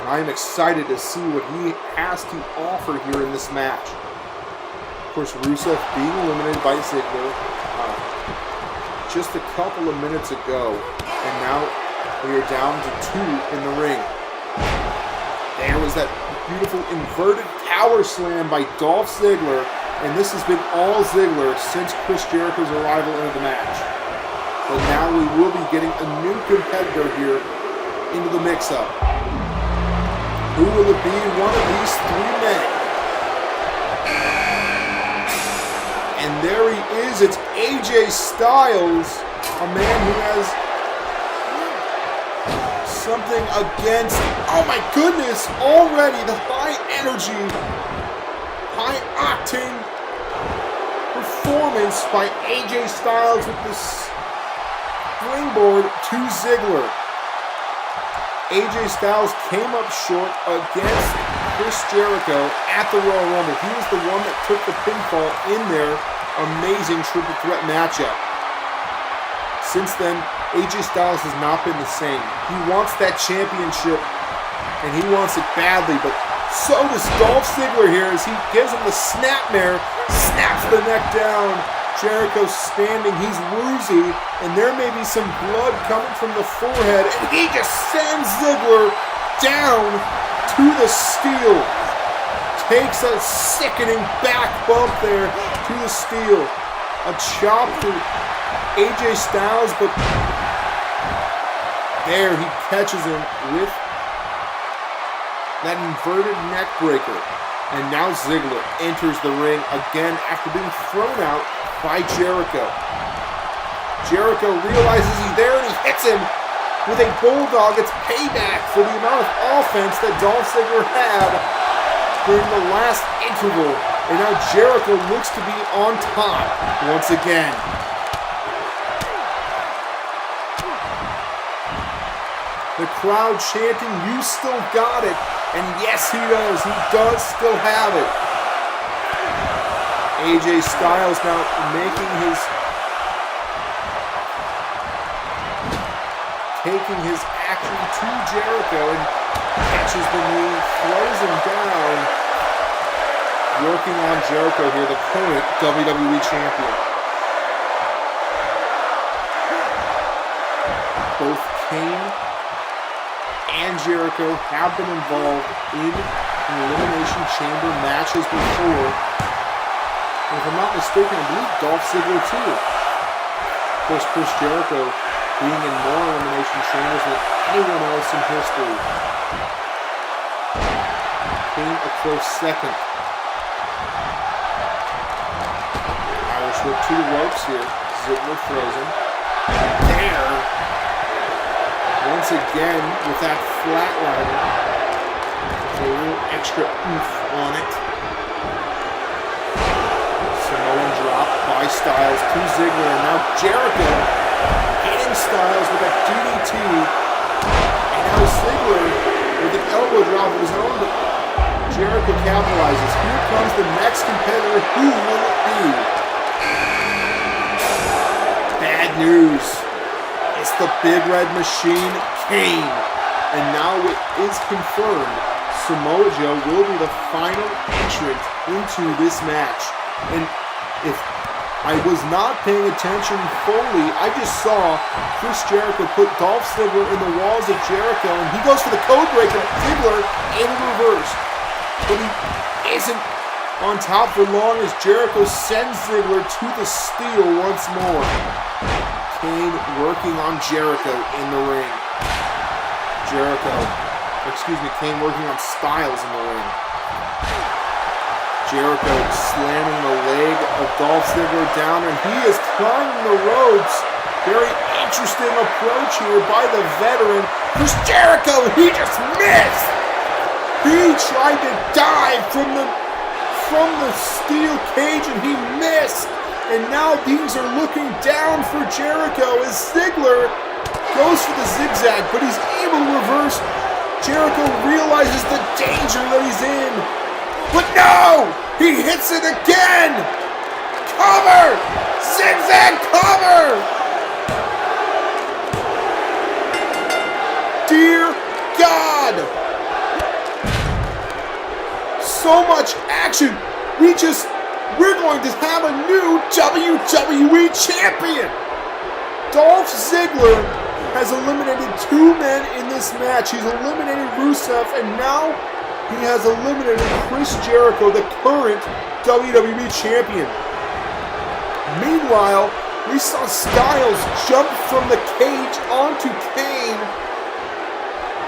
I am excited to see what he has to offer here in this match. Of course, Rusev being eliminated by Ziggler just a couple of minutes ago, and now we are down to 2 in the ring. There was that beautiful inverted power slam by Dolph Ziggler, and this has been all Ziggler since Chris Jericho's arrival into the match. But now we will be getting a new competitor here into the mix-up. Who will it be? One of these 3 men. And there he is. It's AJ Styles, a man who has something against, oh my goodness, already the high energy, high octane performance by AJ Styles with this springboard to Ziggler. AJ Styles came up short against Chris Jericho at the Royal Rumble. He was the one that took the pinfall in their amazing triple threat matchup. Since then, AJ Styles has not been the same. He wants that championship, and he wants it badly, but so does Dolph Ziggler here as he gives him the snapmare, snaps the neck down. Jericho standing, he's woozy, and there may be some blood coming from the forehead, and he just sends Ziggler down to the steel. Takes a sickening back bump there to the steel. A chop to AJ Styles, but there he catches him with that inverted neck breaker. And now Ziggler enters the ring again after being thrown out by Jericho. Jericho realizes he's there and he hits him with a bulldog. It's payback for the amount of offense that Dolph Ziggler had during the last interval. And now Jericho looks to be on top once again. The crowd chanting, "You still got it." And yes, he does. He does still have it. AJ Styles now taking his action to Jericho and catches the knee, throws him down. Working on Jericho here, the current WWE Champion. Kane and Jericho have been involved in an Elimination Chamber matches before. And if I'm not mistaken, I believe Dolph Ziggler too. Of course, Chris Jericho being in more Elimination Chambers than anyone else in history. Kane a close second. Irish whip to the ropes here. Ziggler throws him. There. Once again with that flatliner. With a little extra oomph on it. Samoan drop by Styles to Ziggler. And now Jericho hitting Styles with a DDT. And now Ziggler with an elbow drop of his own. But Jericho capitalizes. Here comes the next competitor. Who will it be? Bad news. It's the Big Red Machine, Kane. And now it is confirmed Samoa Joe will be the final entrant into this match. And if I was not paying attention fully, I just saw Chris Jericho put Dolph Ziggler in the walls of Jericho, and he goes for the code breaker. Ziggler in reverse. But he isn't on top for long as Jericho sends Ziggler to the steel once more. Kane working on Jericho in the ring. Kane working on Styles in the ring. Jericho slamming the leg of Dolph Ziggler down, and he is climbing the ropes. Very interesting approach here by the veteran. Chris Jericho, he just missed! He tried to dive from the steel cage and he missed. And now these are looking down for Jericho as Ziggler goes for the zigzag, but he's able to reverse. Jericho realizes the danger that he's in. But no! He hits it again! Cover! Zigzag cover! Dear God! So much action! We're going to have a new WWE champion! Dolph Ziggler has eliminated 2 men in this match. He's eliminated Rusev, and now he has eliminated Chris Jericho, the current WWE champion. Meanwhile, we saw Styles jump from the cage onto Kane.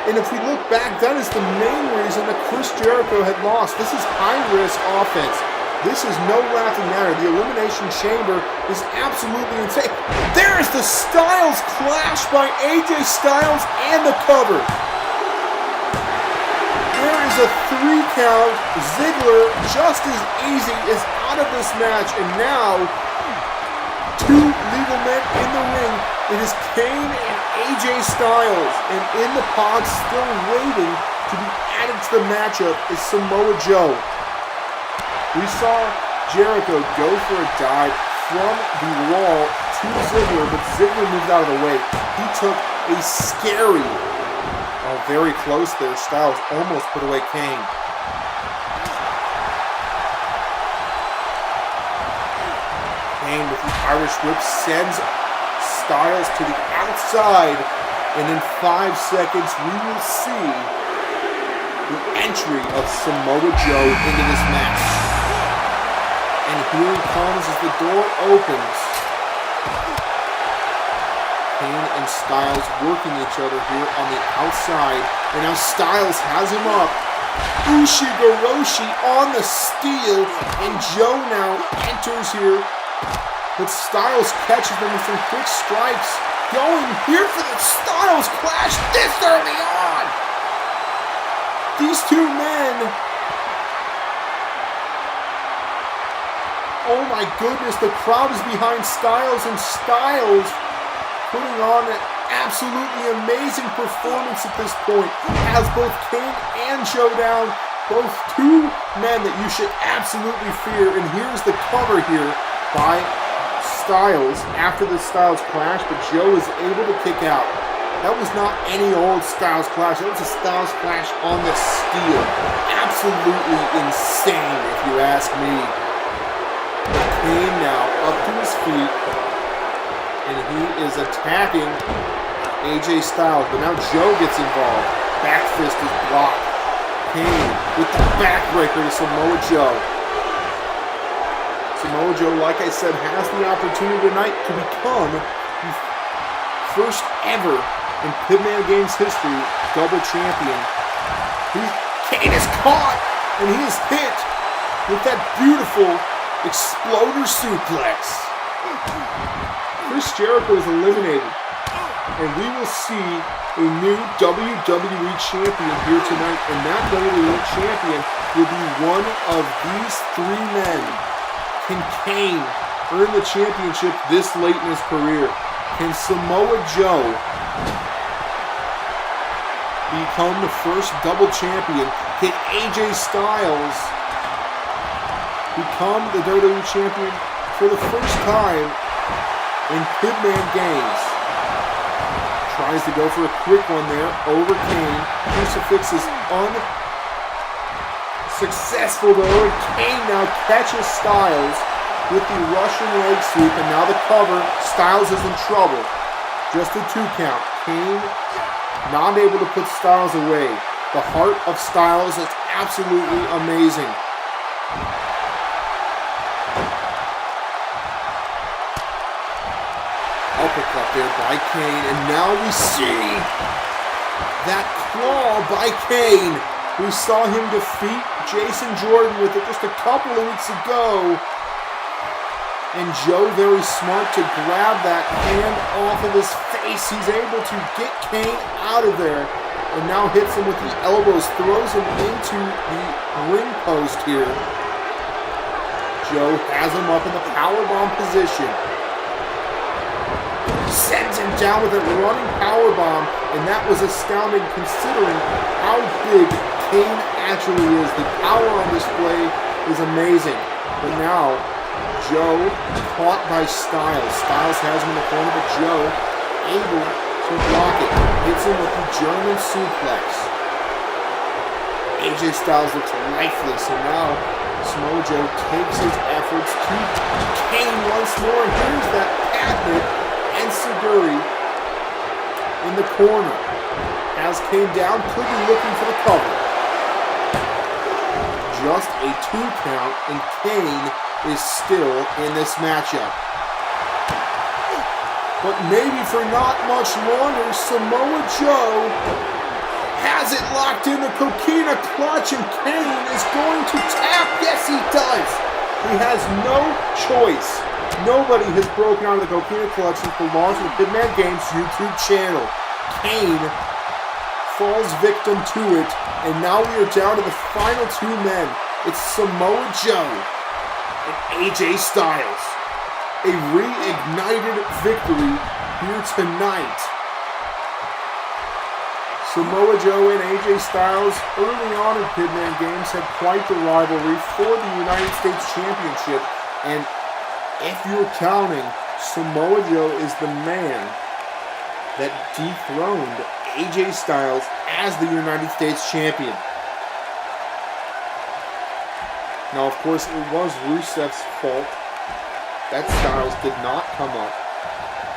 And if we look back, that is the main reason that Chris Jericho had lost. This is high-risk offense. This is no laughing matter. The Elimination Chamber is absolutely insane. There is the Styles clash by AJ Styles and the cover. There is a 3 count. Ziggler just as easy is out of this match. And now, 2 legal men in the ring. It is Kane and AJ Styles. And in the pod, still waiting to be added to the matchup, is Samoa Joe. We saw Jericho go for a dive from the wall to Ziggler, but Ziggler moved out of the way. He took a scary, very close there. Styles almost put away Kane. Kane with the Irish whip sends Styles to the outside, and in 5 seconds we will see the entry of Samoa Joe into this match. And here he comes as the door opens. Kane and Styles working each other here on the outside. And now Styles has him up. Ushigoroshi on the steel. And Joe now enters here. But Styles catches them with some quick strikes. Going here for the Styles clash this early on. These 2 men. Oh my goodness, the crowd is behind Styles, and Styles putting on an absolutely amazing performance at this point. Has both Kane and Joe down, both 2 men that you should absolutely fear. And here's the cover here by Styles after the Styles clash, but Joe is able to kick out. That was not any old Styles clash, that was a Styles clash on the steel. Absolutely insane, if you ask me. Kane now up to his feet, and he is attacking AJ Styles, but now Joe gets involved. Back fist is blocked. Kane with the backbreaker to Samoa Joe. Samoa Joe, like I said, has the opportunity tonight to become the first ever in Pibman Games history double champion. Kane is caught, and he is hit with that beautiful exploder suplex. Chris Jericho is eliminated, and we will see a new WWE champion here tonight, and that WWE champion will be one of these three men. Can Kane earn the championship this late in his career? Can Samoa Joe become the first double champion? Can AJ Styles become the WWE champion for the first time in Pibman Games? Tries to go for a quick one there over Kane. Crucifix is unsuccessful though, and Kane now catches Styles with the Russian leg sweep, and now the cover. Styles is in trouble. Just a 2 count. Kane not able to put Styles away. The heart of Styles is absolutely amazing. Uppercut there by Kane, and now we see that claw by Kane. We saw him defeat Jason Jordan with it just a couple of weeks ago, and Joe, very smart to grab that hand off of his face. He's able to get Kane out of there, and now hits him with the elbows, throws him into the ring post here. Joe has him up in the powerbomb position. Sends him down with a running powerbomb, and that was astounding considering how big Kane actually is. The power on display is amazing. But now, Joe caught by Styles. Styles has him in the corner, but Joe able to block it. Hits him with the German suplex. AJ Styles looks lifeless, and now Samoa Joe takes his efforts to Kane once more, and here's that cabinet and Seguri in the corner. As Kane down, could be looking for the cover. Just a 2 count, and Kane is still in this matchup. But maybe for not much longer, Samoa Joe has it locked in the coquina clutch, and Kane is going to tap. Yes, he does. He has no choice. Nobody has broken out of the coquina clutch since the launch of the Pibman Games YouTube channel. Kane falls victim to it, and now we are down to the final 2 men. It's Samoa Joe and AJ Styles. A reignited victory here tonight. Samoa Joe and AJ Styles early on in Pibman Games had quite the rivalry for the United States Championship, and if you're counting, Samoa Joe is the man that dethroned AJ Styles as the United States Champion. Now, of course, it was Rusev's fault that Styles did not come up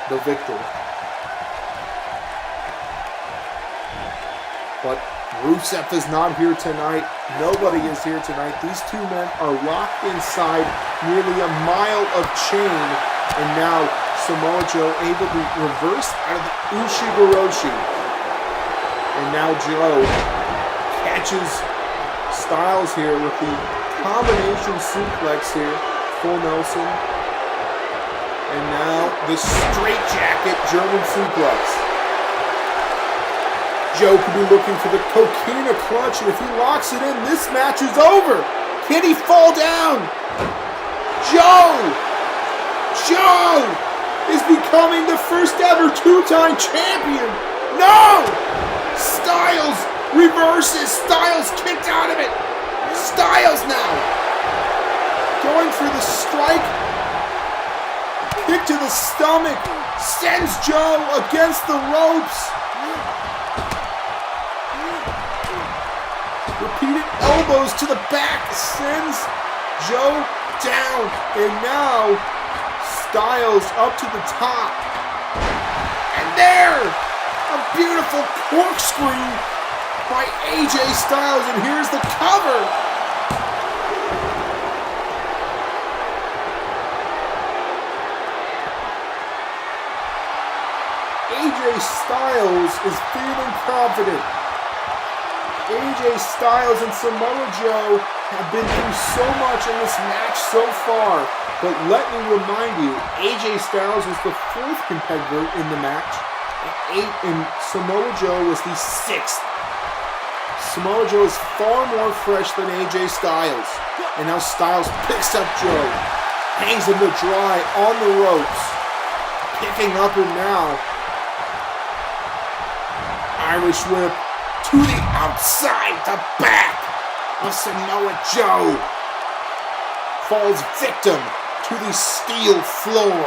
the victor. But Rusev is not here tonight. Nobody is here tonight. These 2 men are locked inside nearly a mile of chain. And now Samoa Joe able to reverse out of the Ushigoroshi. And now Joe catches Styles here with the combination suplex here. Full Nelson. And now the straight jacket German suplex. Joe could be looking for the coquina clutch, and if he locks it in, this match is over. Can he fall down? Joe is becoming the first ever 2-time champion. No! Styles reverses. Styles kicked out of it. Styles now going for the strike. Kick to the stomach. Sends Joe against the ropes. Repeated elbows to the back sends Joe down, and now Styles up to the top, and there A beautiful corkscrew by AJ Styles, and here's the cover. AJ Styles is feeling confident. AJ Styles and Samoa Joe have been through so much in this match so far, but let me remind you, AJ Styles was the 4th competitor in the match, and Samoa Joe was the 6th. Samoa Joe is far more fresh than AJ Styles, and now Styles picks up Joe, hangs him to dry on the ropes, picking up him now. Irish whip to the outside, the back of Samoa Joe. Falls victim to the steel floor.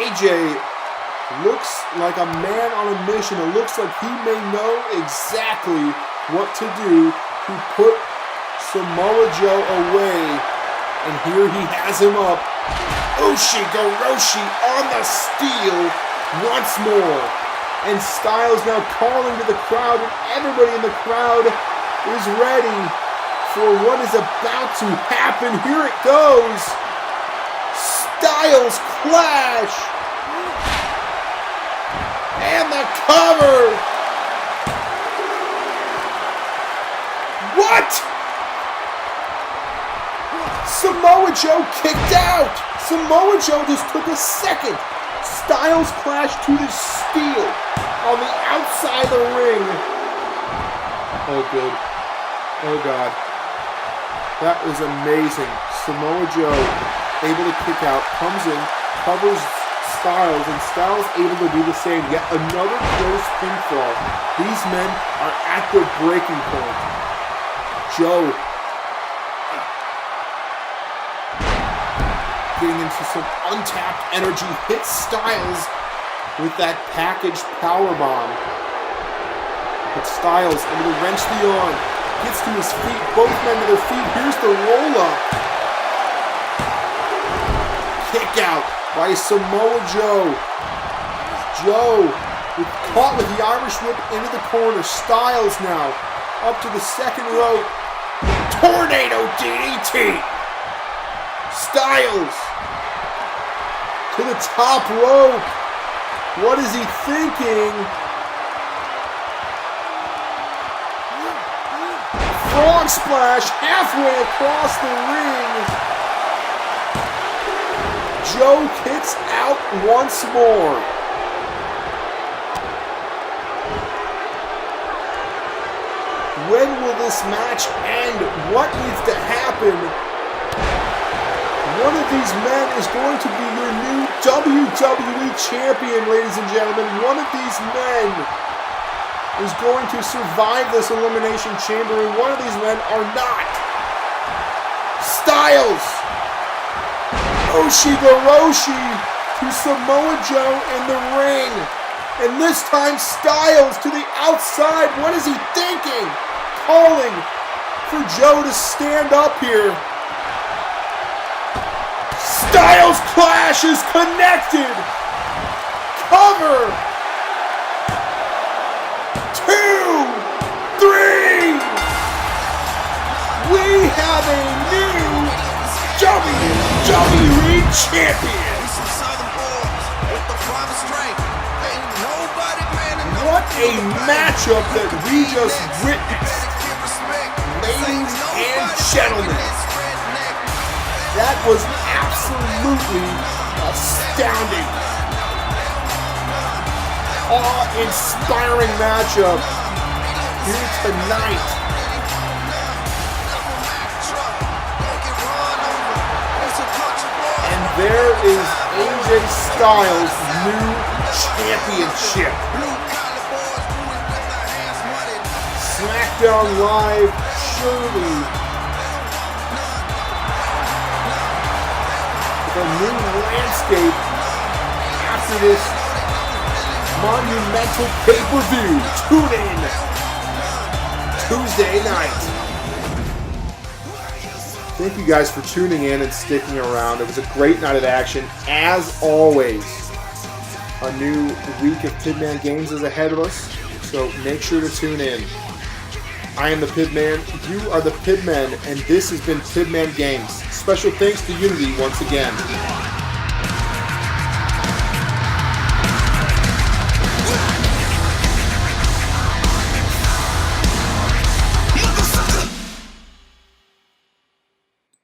AJ looks like a man on a mission. It looks like he may know exactly what to do to put Samoa Joe away. And here he has him up. Ushigoroshi on the steel once more. And Styles now calling to the crowd, and everybody in the crowd is ready for what is about to happen. Here it goes. Styles clash. And the cover. What? Samoa Joe kicked out. Samoa Joe just took a second. Styles clash to the steel on the outside of the ring. Oh, good. Oh, God. That was amazing. Samoa Joe able to kick out, comes in, covers Styles, and Styles able to do the same. Yet another close pinfall. These men are at their breaking point. Joe getting into some untapped energy, hits Styles with that package powerbomb. But Styles able to wrench the arm, gets to his feet, both men to their feet. Here's the roll-up. Kick out by Samoa Joe. Joe caught with the Irish whip into the corner. Styles now up to the second rope. Tornado DDT. Styles to the top rope. What is he thinking? Frog splash halfway across the ring. Joe kicks out once more. When will this match end? What needs to happen? One of these men is going to be your new WWE champion, ladies and gentlemen. One of these men is going to survive this Elimination Chamber, and one of these men are not. Styles. Ushigoroshi to Samoa Joe in the ring. And this time Styles to the outside. What is he thinking? Calling for Joe to stand up here. Styles clash is connected. Cover. 2, 3. We have a new WWE champion. What a matchup that we just witnessed. Ladies and gentlemen, that was absolutely astounding. Awe-inspiring matchup here tonight. And there is AJ Styles' new championship. SmackDown Live surely the new landscape after this monumental pay-per-view. Tune in Tuesday night. Thank you guys for tuning in and sticking around. It was a great night of action, as always. A new week of Pibman Games is ahead of us, so make sure to tune in. I am the Pibman, you are the Pibmen, and this has been Pibman Games. Special thanks to Unity once again.